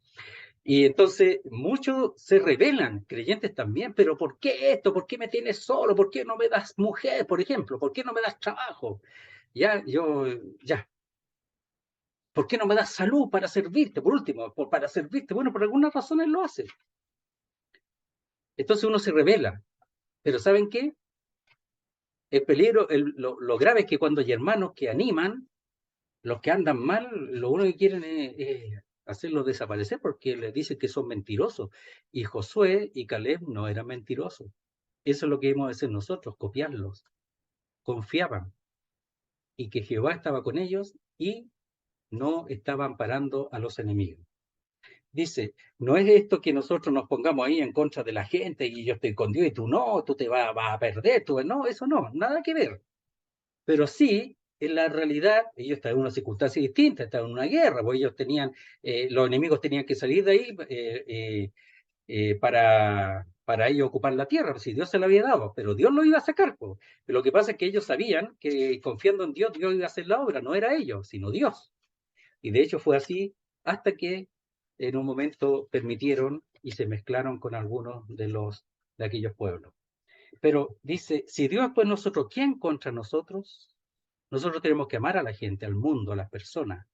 Speaker 1: Y entonces muchos se rebelan, creyentes también, pero ¿por qué esto? ¿Por qué me tienes solo? ¿Por qué no me das mujer, por ejemplo? ¿Por qué no me das trabajo? Ya, ¿por qué no me das salud para servirte? Por último, para servirte. Bueno, por algunas razones lo hace. Entonces uno se revela. Pero ¿saben qué? El peligro, lo grave es que cuando hay hermanos que animan, los que andan mal, lo único que quieren es hacerlos desaparecer porque les dicen que son mentirosos. Y Josué y Caleb no eran mentirosos. Eso es lo que hemos de hacer nosotros, copiarlos. Confiaban y que Jehová estaba con ellos y no estaban parando a los enemigos. Dice, no es esto que nosotros nos pongamos ahí en contra de la gente y yo estoy con Dios y tú no, tú te vas a perder, no, eso no, nada que ver. Pero sí, en la realidad, ellos estaban en una circunstancia distinta, estaban en una guerra, porque ellos tenían, los enemigos tenían que salir de ahí para ellos ocupar la tierra, si Dios se la había dado, pero Dios lo iba a sacar. Pues. Pero lo que pasa es que ellos sabían que confiando en Dios, Dios iba a hacer la obra, no era ellos, sino Dios. Y de hecho fue así hasta que en un momento permitieron y se mezclaron con algunos de aquellos pueblos. Pero dice, si Dios es por nosotros, ¿quién contra nosotros? Nosotros tenemos que amar a la gente, al mundo, a las personas.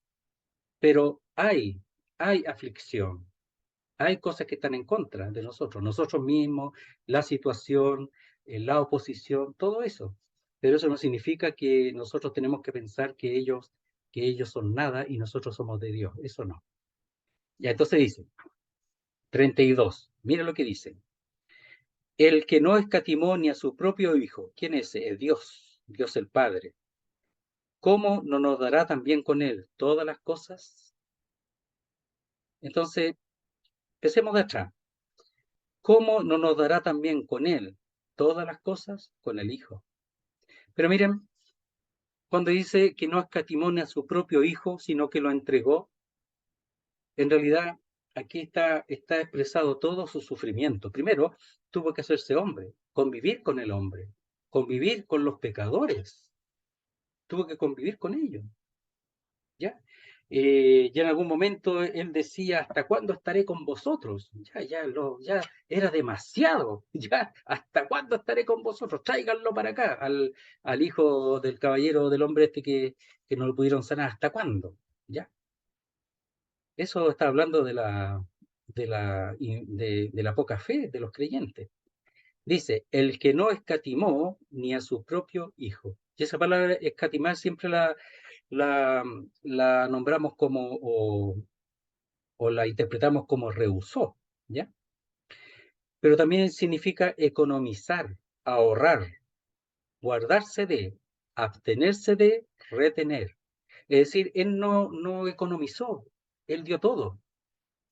Speaker 1: Pero hay aflicción, hay cosas que están en contra de nosotros mismos, la situación, la oposición, todo eso. Pero eso no significa que nosotros tenemos que pensar que ellos son nada y nosotros somos de Dios. Eso no. Ya, entonces dice, 32, mira lo que dice. El que no escatimó ni a su propio Hijo, ¿quién es ese? Es Dios, Dios el Padre. ¿Cómo no nos dará también con Él todas las cosas? Entonces, empecemos de atrás. ¿Cómo no nos dará también con Él todas las cosas? Con el Hijo. Pero miren, cuando dice que no escatimó ni a su propio Hijo, sino que lo entregó, en realidad aquí está expresado todo su sufrimiento. Primero, tuvo que hacerse hombre, convivir con el hombre, convivir con los pecadores, tuvo que convivir con ellos, ¿ya? Ya en algún momento él decía, ¿hasta cuándo estaré con vosotros? Ya era demasiado, ya, ¿hasta cuándo estaré con vosotros? Tráiganlo para acá, al hijo del caballero del hombre este que no lo pudieron sanar, ¿hasta cuándo? ¿Ya? Eso está hablando de la poca fe de los creyentes. Dice, el que no escatimó ni a su propio hijo. Y esa palabra escatimar siempre la, la nombramos como, o la interpretamos como rehusó, ¿ya? Pero también significa economizar, ahorrar, guardarse de, abstenerse de, retener. Es decir, él no economizó, él dio todo,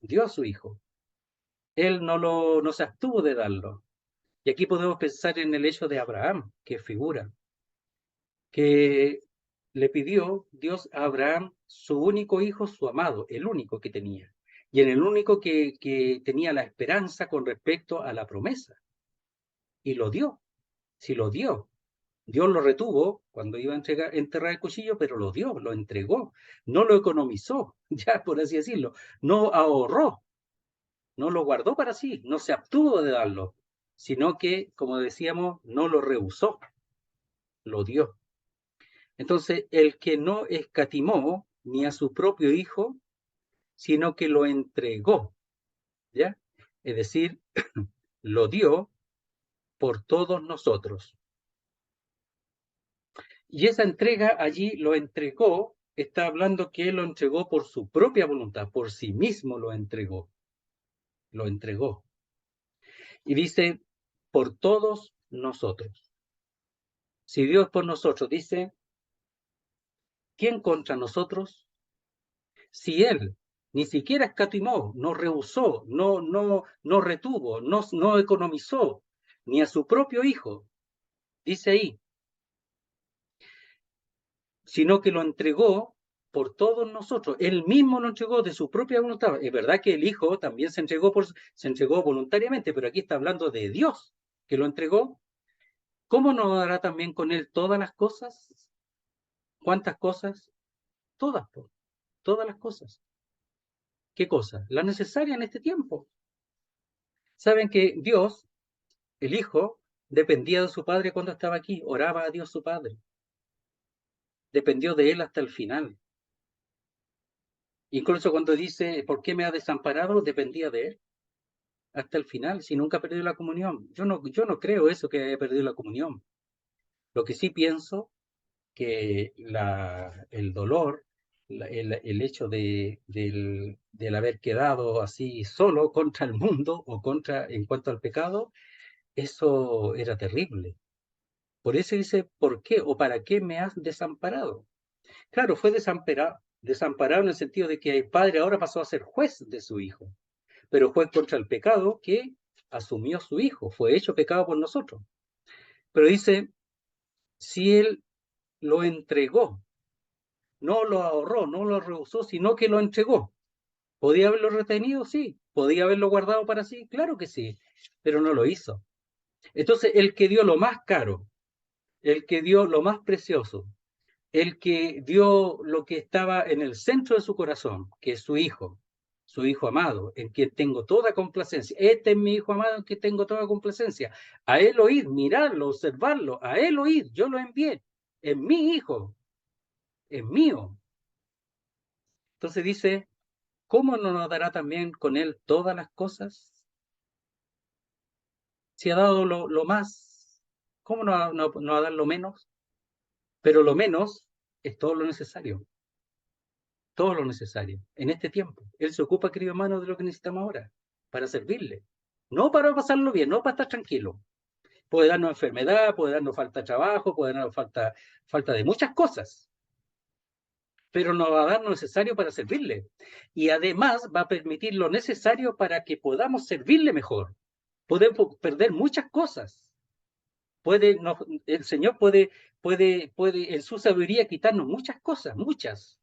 Speaker 1: dio a su hijo. Él no se abstuvo de darlo. Y aquí podemos pensar en el hecho de Abraham, que figura, que le pidió Dios a Abraham su único hijo, su amado, el único que tenía, y en el único que tenía la esperanza con respecto a la promesa. Y lo dio, sí lo dio. Dios lo retuvo cuando iba a enterrar el cuchillo, pero lo dio, lo entregó, no lo economizó, ya por así decirlo, no ahorró, no lo guardó para sí, no se abstuvo de darlo, sino que, como decíamos, no lo rehusó, lo dio. Entonces, el que no escatimó ni a su propio hijo, sino que lo entregó, ¿ya? Es decir, lo dio por todos nosotros. Y esa entrega allí lo entregó, está hablando que él lo entregó por su propia voluntad, por sí mismo lo entregó, lo entregó. Y dice, por todos nosotros. Si Dios por nosotros dice, ¿quién contra nosotros? Si Él ni siquiera escatimó, no rehusó, no retuvo, no economizó, ni a su propio Hijo, dice ahí, sino que lo entregó por todos nosotros. Él mismo lo entregó de su propia voluntad. Es verdad que el Hijo también se entregó voluntariamente, pero aquí está hablando de Dios que lo entregó. ¿Cómo no hará también con Él todas las cosas? ¿Cuántas cosas? Todas, todas las cosas. ¿Qué cosas? La necesaria en este tiempo. Saben que Dios, el Hijo, dependía de su Padre cuando estaba aquí, oraba a Dios su Padre, dependió de Él hasta el final. Incluso cuando dice, ¿por qué me ha desamparado? Dependía de Él hasta el final, si nunca perdió la comunión. Yo no creo eso que haya perdido la comunión. Lo que sí pienso que el dolor, el hecho del haber quedado así solo contra el mundo o en cuanto al pecado, eso era terrible. Por eso dice, ¿por qué o para qué me has desamparado? Claro, fue desamparado en el sentido de que el padre ahora pasó a ser juez de su hijo, pero fue contra el pecado que asumió su hijo, fue hecho pecado por nosotros. Pero dice, si él lo entregó, no lo ahorró, no lo rehusó, sino que lo entregó. ¿Podía haberlo retenido? Sí. ¿Podía haberlo guardado para sí? Claro que sí, pero no lo hizo. Entonces, el que dio lo más caro, el que dio lo más precioso, el que dio lo que estaba en el centro de su corazón, que es su hijo amado, en quien tengo toda complacencia. Este es mi hijo amado en quien tengo toda complacencia. A él oír, mirarlo, observarlo, a él oír, yo lo envié. Es mi hijo, es mío. Entonces dice, ¿cómo no nos dará también con él todas las cosas? Si ha dado lo más, ¿cómo no va a dar lo menos? Pero lo menos es todo lo necesario. Todo lo necesario en este tiempo. Él se ocupa, querido hermano, de lo que necesitamos ahora, para servirle. No para pasarlo bien, no para estar tranquilo. Puede darnos enfermedad, puede darnos falta de trabajo, puede darnos falta de muchas cosas, pero nos va a dar lo necesario para servirle. Y además va a permitir lo necesario para que podamos servirle mejor. Podemos perder muchas cosas. El Señor puede en su sabiduría quitarnos muchas cosas, muchas,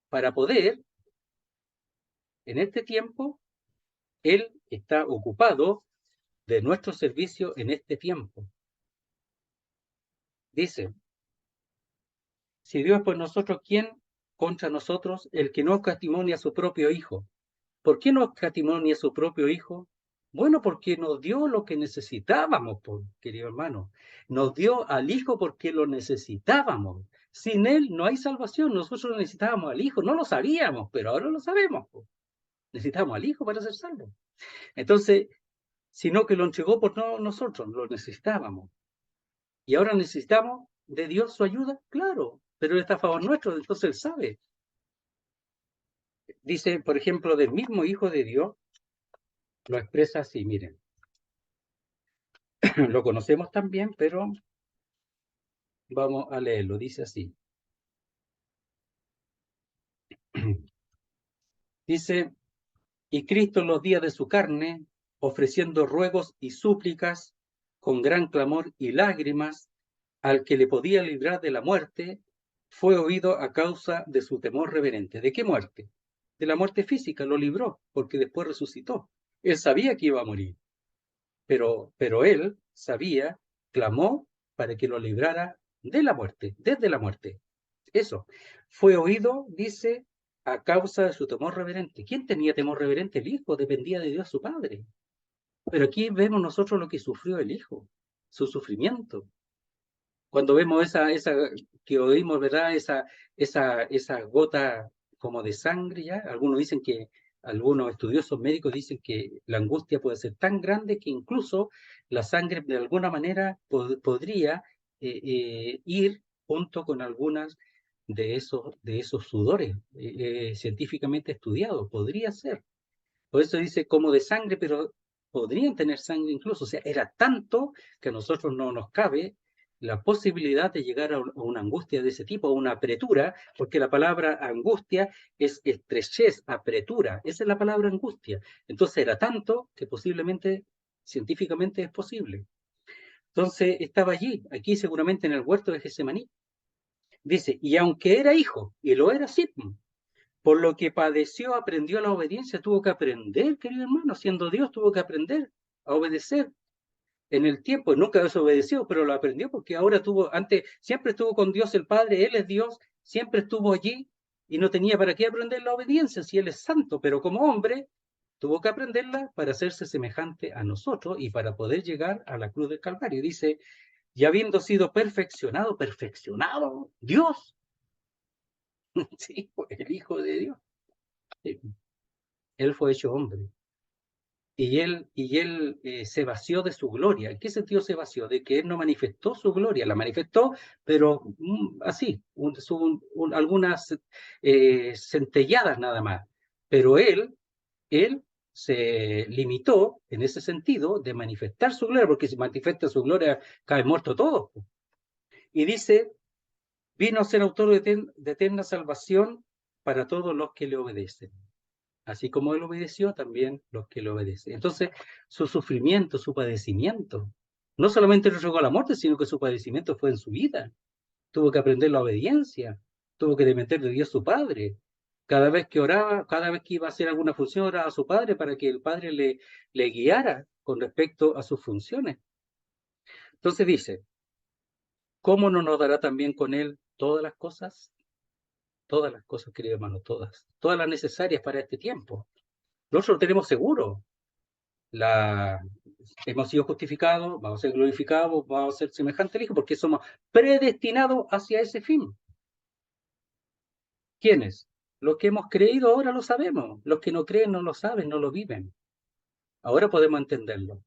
Speaker 1: para poder en este tiempo, Él está ocupado de nuestro servicio en este tiempo. Dice, si Dios es por nosotros, ¿quién contra nosotros? El que no escatimó a su propio Hijo. ¿Por qué no escatimó a su propio Hijo? Bueno, porque nos dio lo que necesitábamos, querido hermano. Nos dio al Hijo porque lo necesitábamos. Sin Él no hay salvación. Nosotros necesitábamos al Hijo. No lo sabíamos, pero ahora lo sabemos. Necesitamos al Hijo para ser salvos. Entonces, sino que lo entregó por nosotros, lo necesitábamos. Y ahora necesitamos de Dios su ayuda, claro, pero Él está a favor nuestro, entonces Él sabe. Dice, por ejemplo, del mismo Hijo de Dios, lo expresa así, miren. Lo conocemos también, pero vamos a leerlo. Dice así. Dice, y Cristo en los días de su carne, ofreciendo ruegos y súplicas, con gran clamor y lágrimas, al que le podía librar de la muerte, fue oído a causa de su temor reverente. ¿De qué muerte? De la muerte física, lo libró, porque después resucitó. Él sabía que iba a morir, pero él sabía, clamó para que lo librara de la muerte, desde la muerte. Eso. Fue oído, dice, a causa de su temor reverente. ¿Quién tenía temor reverente? El Hijo, dependía de Dios su Padre. Pero aquí vemos nosotros lo que sufrió el Hijo, su sufrimiento. Cuando vemos esa que oímos, ¿verdad? Esa gota como de sangre, ¿ya? Algunos estudiosos médicos dicen que la angustia puede ser tan grande que incluso la sangre de alguna manera podría ir junto con algunas de esos sudores científicamente estudiados, podría ser. Por eso dice como de sangre, pero podrían tener sangre incluso. O sea, era tanto que a nosotros no nos cabe la posibilidad de llegar a una angustia de ese tipo, a una apretura, porque la palabra angustia es estrechez, apretura. Esa es la palabra angustia. Entonces era tanto que posiblemente, científicamente es posible. Entonces estaba allí, aquí seguramente en el huerto de Getsemaní. Dice, y aunque era hijo, y lo era así, por lo que padeció, aprendió la obediencia, tuvo que aprender, querido hermano, siendo Dios, tuvo que aprender a obedecer en el tiempo. Nunca desobedeció, pero lo aprendió porque ahora siempre estuvo con Dios el Padre, Él es Dios, siempre estuvo allí y no tenía para qué aprender la obediencia si Él es santo, pero como hombre tuvo que aprenderla para hacerse semejante a nosotros y para poder llegar a la cruz del Calvario. Dice, y habiendo sido perfeccionado, Dios, sí, el Hijo de Dios. Él fue hecho hombre. Y él se vació de su gloria. ¿En qué sentido se vació? De que él no manifestó su gloria, la manifestó, pero así, algunas centelladas nada más. Pero él se limitó en ese sentido de manifestar su gloria, porque si manifiesta su gloria cae muerto todo. Y dice, vino a ser autor de eterna salvación para todos los que le obedecen. Así como él obedeció, también los que le obedecen. Entonces, su sufrimiento, su padecimiento, no solamente le llegó a la muerte, sino que su padecimiento fue en su vida. Tuvo que aprender la obediencia, tuvo que depender de Dios su Padre. Cada vez que oraba, cada vez que iba a hacer alguna función, oraba a su Padre para que el Padre le guiara con respecto a sus funciones. Entonces dice, ¿cómo no nos dará también con él todas las cosas? Todas las cosas, querido hermano, todas las necesarias para este tiempo. Nosotros lo tenemos seguro. Hemos sido justificados, vamos a ser glorificados, vamos a ser semejantes al Hijo, porque somos predestinados hacia ese fin. ¿Quiénes? Los que hemos creído ahora lo sabemos, los que no creen no lo saben, no lo viven. Ahora podemos entenderlo.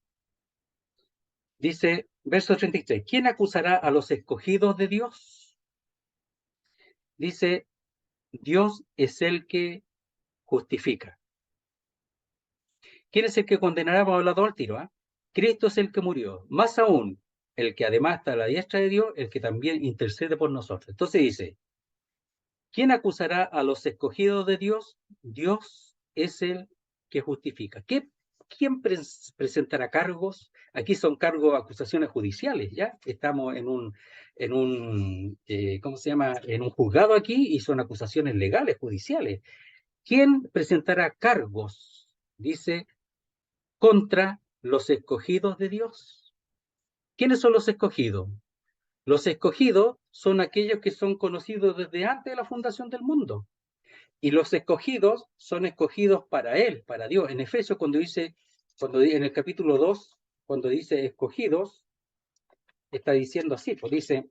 Speaker 1: Dice, verso 33, ¿quién acusará a los escogidos de Dios? Dice, Dios es el que justifica. ¿Quién es el que condenará? Hemos hablado al tiro, ¿eh? Cristo es el que murió. Más aún, el que además está a la diestra de Dios, el que también intercede por nosotros. Entonces dice, ¿quién acusará a los escogidos de Dios? Dios es el que justifica. ¿Quién presentará cargos? Aquí son cargos, acusaciones judiciales, ¿ya? Estamos ¿cómo se llama? En un juzgado aquí y son acusaciones legales, judiciales. ¿quién presentará cargos, dice, contra los escogidos de Dios? ¿Quiénes son los escogidos? Los escogidos son aquellos que son conocidos desde antes de la fundación del mundo. Y los escogidos son escogidos para Él, para Dios. En Efesios, en el capítulo 2, cuando dice escogidos, está diciendo así, pues dice,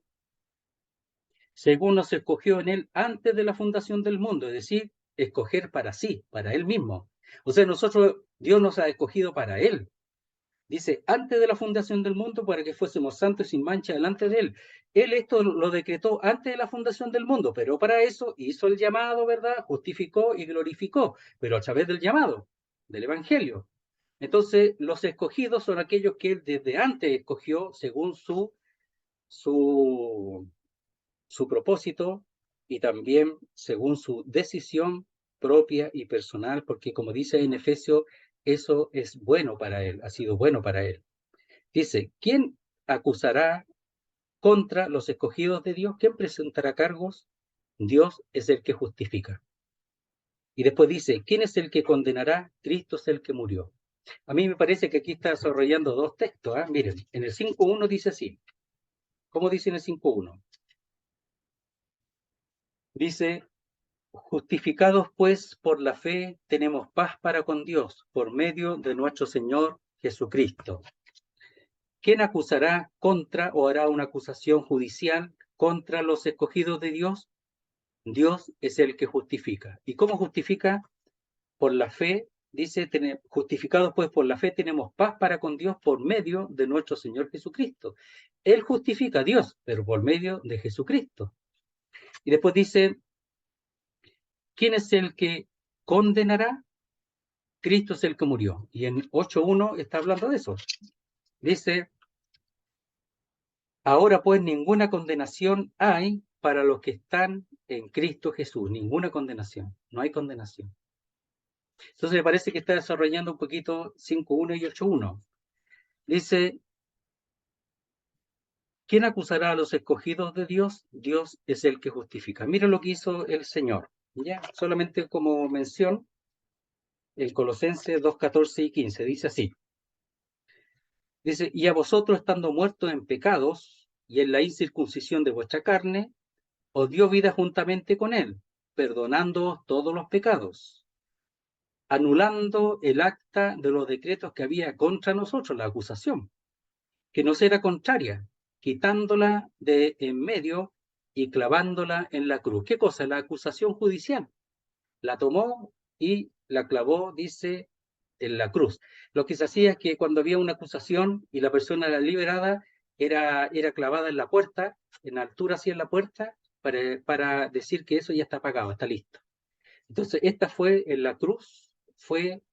Speaker 1: según nos escogió en Él antes de la fundación del mundo, es decir, escoger para sí, para Él mismo. O sea, Dios nos ha escogido para Él. Dice, antes de la fundación del mundo, para que fuésemos santos y sin mancha delante de Él. Él esto lo decretó antes de la fundación del mundo, pero para eso hizo el llamado, ¿verdad? Justificó y glorificó, pero a través del llamado, del Evangelio. Entonces, los escogidos son aquellos que Él desde antes escogió según su, su propósito y también según su decisión propia y personal, porque como dice en Efesios, eso es bueno para Él, ha sido bueno para Él. Dice, ¿quién acusará contra los escogidos de Dios? ¿Quién presentará cargos? Dios es el que justifica. Y después dice, ¿quién es el que condenará? Cristo es el que murió. A mí me parece que aquí está desarrollando dos textos. Miren, en el 5.1 dice así. ¿Cómo dice en el 5.1? Dice, justificados pues por la fe, tenemos paz para con Dios por medio de nuestro Señor Jesucristo. ¿Quién acusará contra o hará una acusación judicial contra los escogidos de Dios? Dios es el que justifica. ¿Y cómo justifica? Por la fe, dice, justificados pues por la fe tenemos paz para con Dios por medio de nuestro Señor Jesucristo. Él justifica a Dios, pero por medio de Jesucristo. Y después dice, ¿quién es el que condenará? Cristo es el que murió. Y en 8.1 está hablando de eso. Dice, ahora pues ninguna condenación hay para los que están en Cristo Jesús. Ninguna condenación. No hay condenación. Entonces me parece que está desarrollando un poquito 5.1 y 8.1. Dice, ¿quién acusará a los escogidos de Dios? Dios es el que justifica. Mira lo que hizo el Señor. Ya, solamente como mención, el Colosenses 2:14 y 15 dice así. Dice, y a vosotros estando muertos en pecados y en la incircuncisión de vuestra carne, os dio vida juntamente con él, perdonándoos todos los pecados, anulando el acta de los decretos que había contra nosotros, la acusación, que nos era contraria, quitándola de en medio y clavándola en la cruz. ¿Qué cosa? La acusación judicial. La tomó y la clavó, dice, en la cruz. Lo que se hacía es que cuando había una acusación y la persona era liberada, era clavada en la puerta, en altura así en la puerta, para decir que eso ya está pagado, está listo. Entonces, esta fue en la cruz,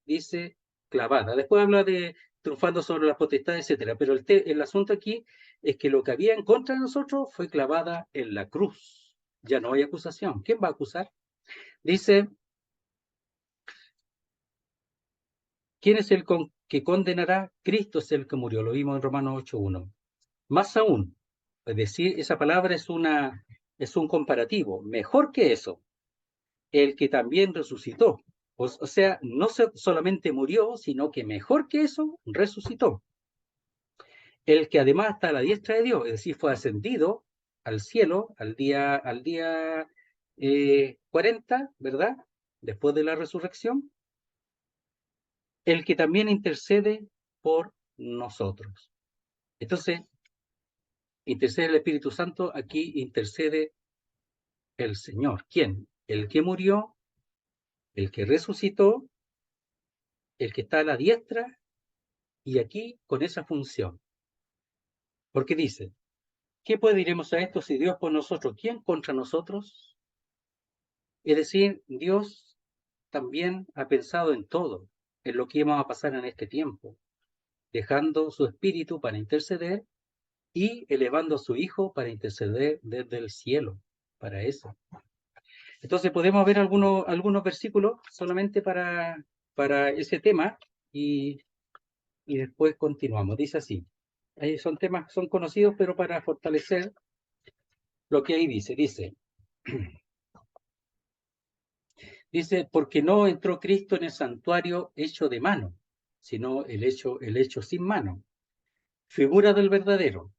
Speaker 1: dice, clavada. Después habla de triunfando sobre las potestades, etcétera. Pero el asunto aquí es que lo que había en contra de nosotros fue clavada en la cruz. Ya no hay acusación. ¿Quién va a acusar? Dice, ¿quién es el que condenará? Cristo es el que murió. Lo vimos en Romanos 8.1. Más aún, es decir, esa palabra es un comparativo. Mejor que eso, el que también resucitó. O sea, no solamente murió, sino que mejor que eso, resucitó. El que además está a la diestra de Dios, es decir, fue ascendido al cielo al día 40, ¿verdad? Después de la resurrección, el que también intercede por nosotros. Entonces, intercede el Espíritu Santo, aquí intercede el Señor. ¿Quién? El que murió, el que resucitó, el que está a la diestra y aquí con esa función. Porque dice, ¿qué pues diremos a esto si Dios por nosotros? ¿Quién contra nosotros? Es decir, Dios también ha pensado en todo, en lo que íbamos a pasar en este tiempo, dejando su Espíritu para interceder y elevando a su Hijo para interceder desde el cielo, para eso. Entonces podemos ver algunos versículos solamente para ese tema y después continuamos. Dice así, ahí son temas, son conocidos, pero para fortalecer lo que ahí dice, Dice, porque no entró Cristo en el santuario hecho de mano, sino el hecho sin mano, figura del verdadero.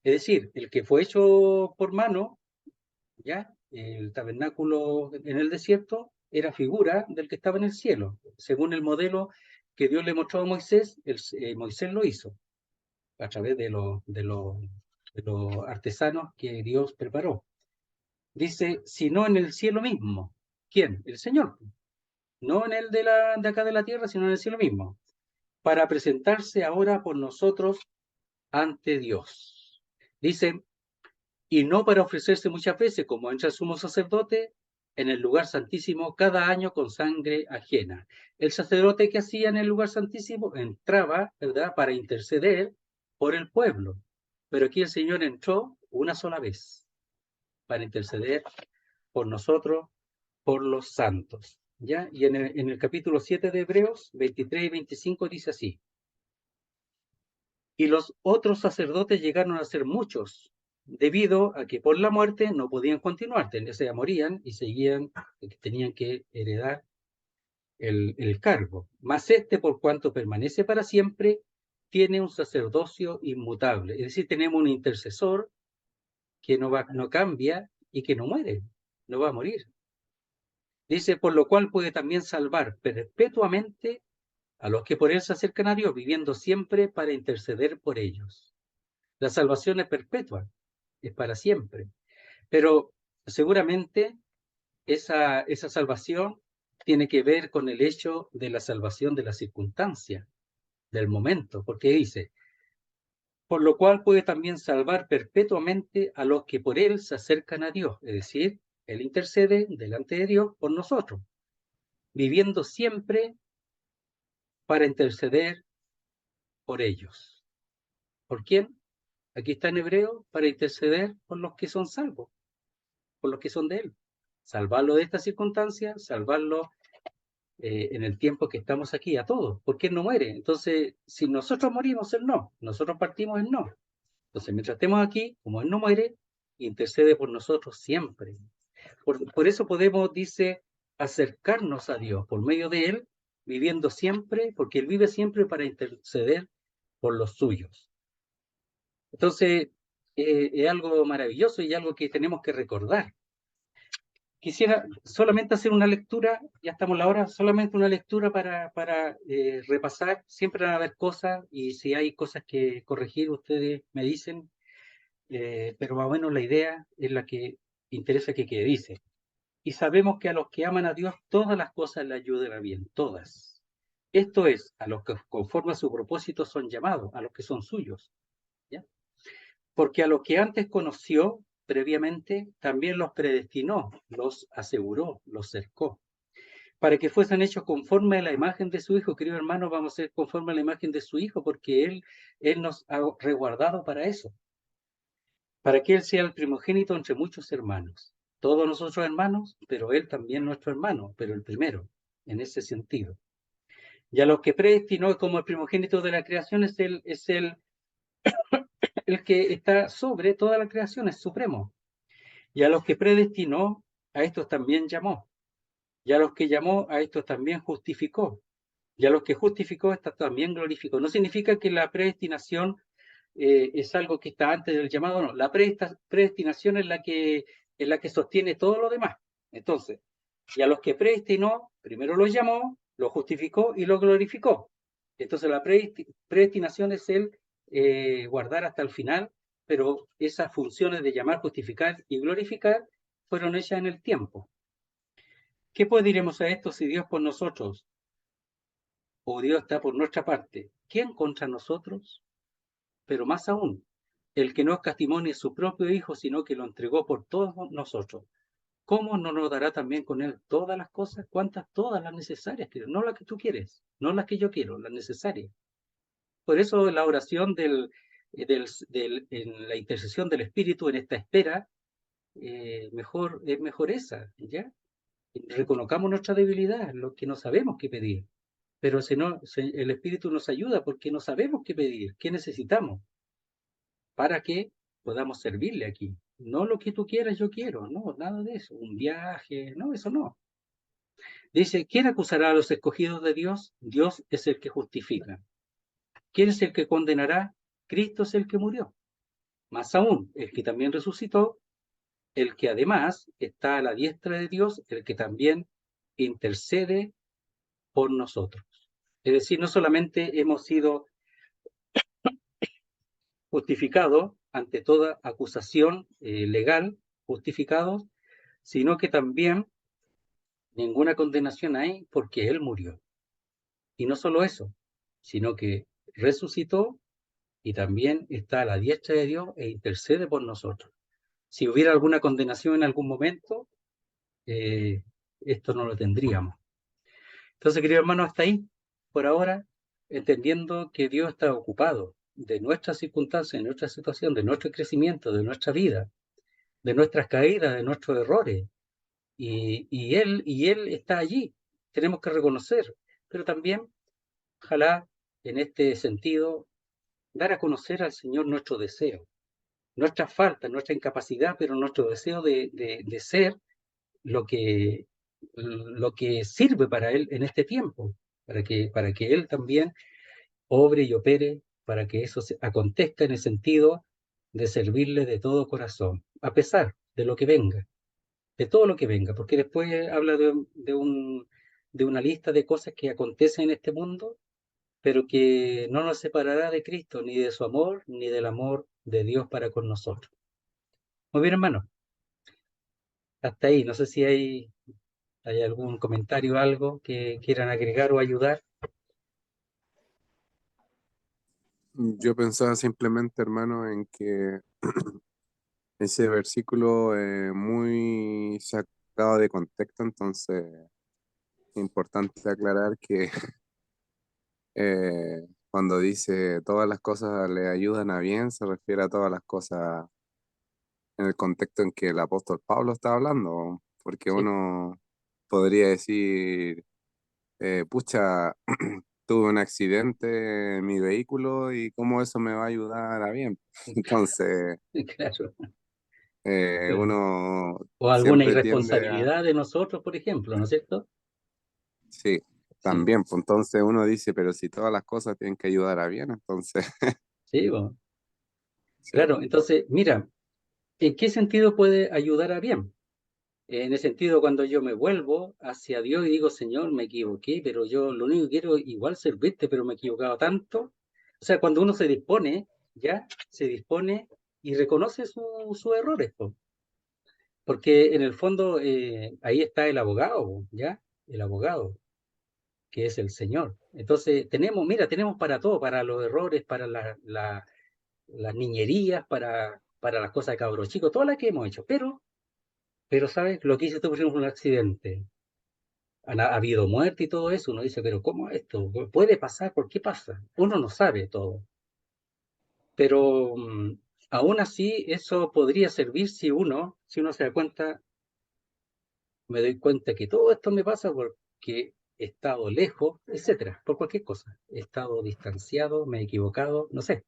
Speaker 1: Es decir, el que fue hecho por mano, ya, el tabernáculo en el desierto, era figura del que estaba en el cielo. Según el modelo que Dios le mostró a Moisés, Moisés lo hizo a través de los artesanos que Dios preparó. Dice, sino en el cielo mismo. ¿Quién? El Señor. No en el de acá de la tierra, sino en el cielo mismo. Para presentarse ahora por nosotros ante Dios. Dice, y no para ofrecerse muchas veces, como entra el sumo sacerdote en el lugar santísimo cada año con sangre ajena. El sacerdote que hacía en el lugar santísimo entraba, ¿verdad?, para interceder por el pueblo. Pero aquí el Señor entró una sola vez para interceder por nosotros, por los santos. ¿Ya? Y en el capítulo 7 de Hebreos, 23 y 25 dice así, y los otros sacerdotes llegaron a ser muchos, debido a que por la muerte no podían continuar, o sea, morían y seguían, tenían que heredar el cargo. Mas este, por cuanto permanece para siempre, tiene un sacerdocio inmutable. Es decir, tenemos un intercesor que no cambia y que no muere, no va a morir. Dice, por lo cual puede también salvar perpetuamente a los que por él se acercan a Dios, viviendo siempre para interceder por ellos. La salvación es perpetua, es para siempre. Pero seguramente esa salvación tiene que ver con el hecho de la salvación de la circunstancia, del momento, porque dice, por lo cual puede también salvar perpetuamente a los que por él se acercan a Dios, es decir, él intercede delante de Dios por nosotros, viviendo siempre para interceder por ellos. ¿Por quién? Aquí está en hebreo, para interceder por los que son salvos, por los que son de él. Salvarlo de esta circunstancia, salvarlo en el tiempo que estamos aquí, a todos, porque él no muere. Entonces, si nosotros morimos, él no. Nosotros partimos, él no. Entonces, mientras estemos aquí, como él no muere, intercede por nosotros siempre. Por eso podemos, dice, acercarnos a Dios por medio de él, viviendo siempre, porque él vive siempre para interceder por los suyos. Entonces, es algo maravilloso y algo que tenemos que recordar. Quisiera solamente hacer una lectura, ya estamos a la hora, solamente una lectura para repasar. Siempre van a haber cosas y si hay cosas que corregir, ustedes me dicen, pero más o menos la idea es la que interesa que dice. Y sabemos que a los que aman a Dios, todas las cosas le ayudan a bien, todas. Esto es, a los que conforme a su propósito son llamados, a los que son suyos. ¿Ya? Porque a los que antes conoció previamente, también los predestinó, los aseguró, los cercó, para que fuesen hechos conforme a la imagen de su Hijo. Queridos hermanos, vamos a ser conforme a la imagen de su Hijo, porque Él nos ha resguardado para eso, para que Él sea el primogénito entre muchos hermanos. Todos nosotros hermanos, pero Él también nuestro hermano, pero el primero, en ese sentido. Y a los que predestinó como el primogénito de la creación el que está sobre toda la creación, es supremo. Y a los que predestinó, a estos también llamó. Y a los que llamó, a estos también justificó. Y a los que justificó, a estos también glorificó. No significa que la predestinación es algo que está antes del llamado, no. La predestinación es la que sostiene todo lo demás. Entonces, y a los que predestinó, primero los llamó, los justificó y los glorificó. Entonces, la predestinación es el guardar hasta el final, pero esas funciones de llamar, justificar y glorificar fueron hechas en el tiempo. ¿Qué pues diremos a esto si Dios por nosotros o Dios está por nuestra parte? ¿Quién contra nosotros? Pero más aún, el que no escatimó ni a su propio Hijo, sino que lo entregó por todos nosotros. ¿Cómo no nos dará también con él todas las cosas? ¿Cuántas? Todas las necesarias, no las que tú quieres, no las que yo quiero, las necesarias. Por eso la oración en la intercesión del Espíritu en esta espera, es mejor esa, ¿ya? Reconozcamos nuestra debilidad, lo que no sabemos qué pedir. Pero si no, el Espíritu nos ayuda porque no sabemos qué pedir, qué necesitamos, para que podamos servirle aquí. No lo que tú quieras, yo quiero, no, nada de eso. Un viaje, no, eso no. Dice, ¿quién acusará a los escogidos de Dios? Dios es el que justifica. ¿Quién es el que condenará? Cristo es el que murió. Más aún, el que también resucitó, el que además está a la diestra de Dios, el que también intercede por nosotros. Es decir, no solamente hemos sido justificados ante toda acusación legal, justificados, sino que también ninguna condenación hay porque Él murió. Y no solo eso, sino que resucitó y también está a la diestra de Dios e intercede por nosotros. Si hubiera alguna condenación en algún momento, eh, esto no lo tendríamos. Entonces, querido hermano, hasta ahí, por ahora, entendiendo que Dios está ocupado de nuestras circunstancias, de nuestra situación, de nuestro crecimiento, de nuestra vida, de nuestras caídas, de nuestros errores, y él está allí. Tenemos que reconocer, pero también, ojalá, en este sentido, dar a conocer al Señor nuestro deseo, nuestra falta, nuestra incapacidad, pero nuestro deseo de ser lo que, lo que sirve para Él en este tiempo, para que Él también obre y opere, para que eso acontezca en el sentido de servirle de todo corazón, a pesar de lo que venga, de todo lo que venga, porque después habla de una lista de cosas que acontecen en este mundo, pero que no nos separará de Cristo, ni de su amor, ni del amor de Dios para con nosotros. Muy bien, hermano, hasta ahí. No sé si hay algún comentario o algo que quieran agregar o ayudar.
Speaker 2: Yo pensaba simplemente, hermano, en que ese versículo muy sacado de contexto, entonces es importante aclarar que cuando dice todas las cosas le ayudan a bien, se refiere a todas las cosas en el contexto en que el apóstol Pablo está hablando, porque
Speaker 1: Sí,
Speaker 2: uno podría decir, pucha, tuve un accidente en mi vehículo y cómo eso me va a ayudar a bien. Entonces,
Speaker 1: claro.
Speaker 2: uno
Speaker 1: O alguna
Speaker 2: siempre tiende a,
Speaker 1: irresponsabilidad de nosotros, por ejemplo, ¿no es cierto?
Speaker 2: sí,
Speaker 1: Sí,
Speaker 2: también, pues entonces uno dice, pero si todas las cosas tienen que ayudar a bien, entonces,
Speaker 1: sí, bueno,
Speaker 2: sí,
Speaker 1: claro. Entonces, mira, ¿en qué sentido puede ayudar a bien? En el sentido cuando yo me vuelvo hacia Dios y digo, Señor, me equivoqué, pero yo lo único que quiero igual servirte, pero me he equivocado tanto. O sea, cuando uno se dispone, ya, se dispone y reconoce sus errores, po. Porque en el fondo ahí está el abogado, ¿ya? El abogado, que es el Señor. Entonces, tenemos, mira, tenemos para todo, para los errores, para las niñerías, para las cosas de cabros chicos, todas las que hemos hecho. Pero ¿sabes? Lo que hice tú, por ejemplo, un accidente. Ha habido muerte y todo eso. Uno dice, pero ¿cómo esto? ¿Puede pasar? ¿Por qué pasa? Uno no sabe todo. Pero aún así, eso podría servir si uno se da cuenta, me doy cuenta que todo esto me pasa porque he estado lejos, etcétera, por cualquier cosa. He estado distanciado, me he equivocado, no sé.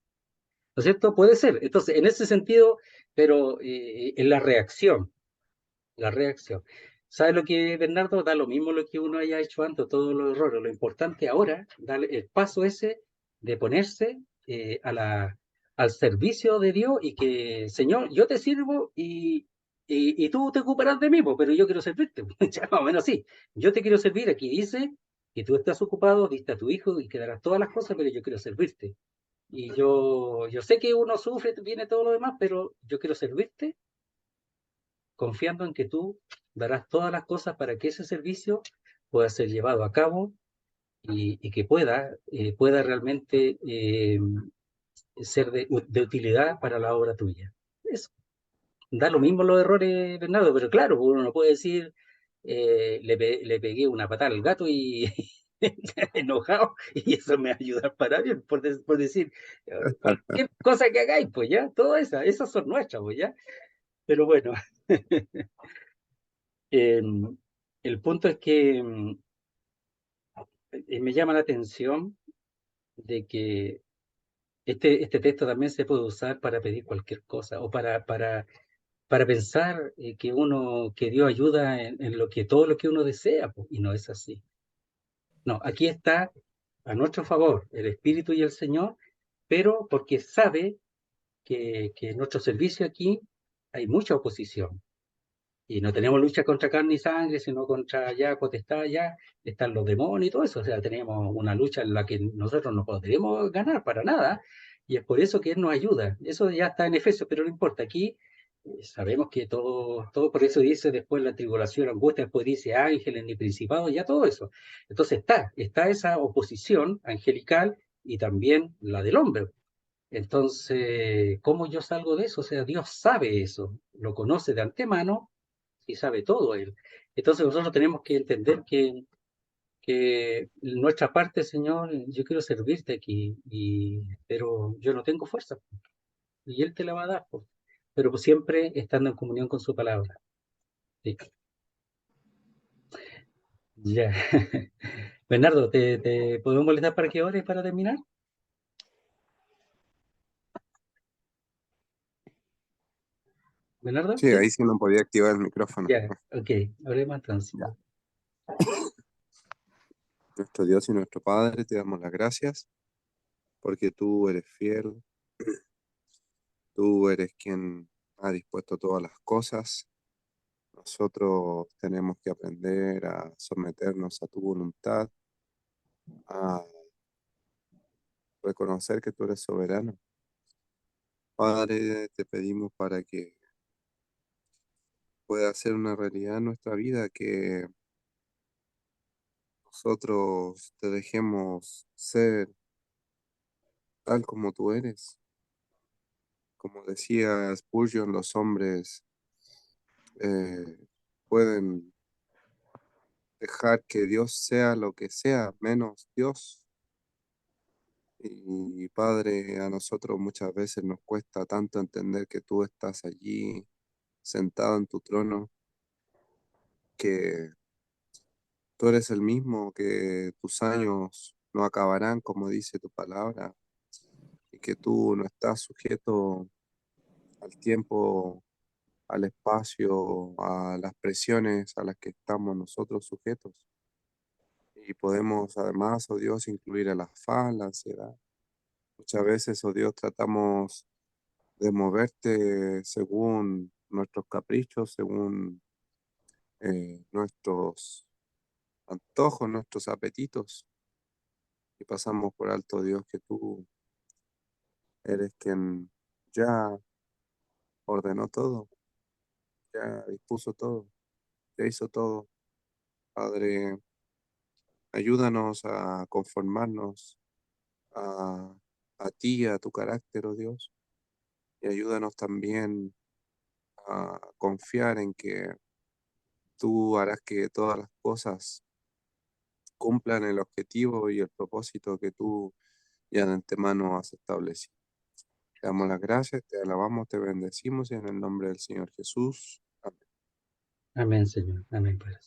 Speaker 1: ¿No es cierto? Puede ser. Entonces, en ese sentido, pero en la reacción. ¿Sabes lo que, Bernardo? Da lo mismo lo que uno haya hecho antes, todos los errores. Lo importante ahora, darle el paso ese de ponerse al servicio de Dios y que, Señor, yo te sirvo y tú te ocuparás de mí, po, pero yo quiero servirte. Ya, más o menos así. Yo te quiero servir. Aquí dice que tú estás ocupado, diste a tu hijo y quedarás todas las cosas, pero yo quiero servirte. Y yo sé que uno sufre, viene todo lo demás, pero yo quiero servirte confiando en que tú darás todas las cosas para que ese servicio pueda ser llevado a cabo y que pueda realmente ser de utilidad para la obra tuya. Eso. Da lo mismo los errores, Bernardo, pero claro, uno no puede decir, le pegué una patada al gato y enojado, y eso me va a ayudar para bien, por decir, cualquier cosa que hagáis, pues ya, todas esas son nuestras, pues ya. Pero bueno, eh, el punto es que me llama la atención de que este texto también se puede usar para pedir cualquier cosa o para para pensar que Dios ayuda en lo que todo lo que uno desea, pues, y no es así. No, aquí está a nuestro favor el Espíritu y el Señor, pero porque sabe que en nuestro servicio aquí hay mucha oposición. Y no tenemos lucha contra carne y sangre, sino contra ya potestad, ya están los demonios y todo eso. O sea, tenemos una lucha en la que nosotros no podremos ganar para nada. Y es por eso que Él nos ayuda. Eso ya está en Efesios, pero no importa. Aquí sabemos que todo por eso dice después la tribulación, angustia, después dice ángeles ni principados, ya todo eso. Entonces está esa oposición angelical y también la del hombre. Entonces, ¿cómo yo salgo de eso? O sea, Dios sabe eso, lo conoce de antemano y sabe todo Él. Entonces nosotros tenemos que entender que nuestra parte, Señor, yo quiero servirte aquí, pero yo no tengo fuerza y Él te la va a dar, pues. Pero pues siempre estando en comunión con su palabra. Sí. Ya. Bernardo, ¿te podemos molestar para qué hora y para terminar? Bernardo,
Speaker 2: Sí,
Speaker 1: ¿sí?
Speaker 2: ahí sí no podía activar el micrófono.
Speaker 1: Ya, ok, hablemos entonces.
Speaker 2: Ya. Nuestro Dios y nuestro Padre, te damos las gracias porque tú eres fiel, tú eres quien ha dispuesto todas las cosas. Nosotros tenemos que aprender a someternos a tu voluntad, a reconocer que tú eres soberano. Padre, te pedimos para que pueda ser una realidad en nuestra vida, que nosotros te dejemos ser tal como tú eres. Como decía Spurgeon, los hombres eh, pueden dejar que Dios sea lo que sea, menos Dios. Y Padre, a nosotros muchas veces nos cuesta tanto entender que tú estás allí sentado en tu trono, que tú eres el mismo, que tus años no acabarán, como dice tu palabra, y que tú no estás sujeto al tiempo, al espacio, a las presiones a las que estamos nosotros sujetos. Y podemos además, oh Dios, incluir el afán, la ansiedad. Muchas veces, oh Dios, tratamos de moverte según nuestros caprichos, según nuestros antojos, nuestros apetitos. Y pasamos por alto, Dios, que tú eres quien ya ordenó todo, ya dispuso todo, ya hizo todo. Padre, ayúdanos a conformarnos a, a ti, a tu carácter, oh Dios, y ayúdanos también a confiar en que tú harás que todas las cosas cumplan el objetivo y el propósito que tú ya de antemano has establecido. Te damos las gracias, te alabamos, te bendecimos y en el nombre del Señor Jesús. Amén.
Speaker 1: Amén, Señor. Amén, Padre.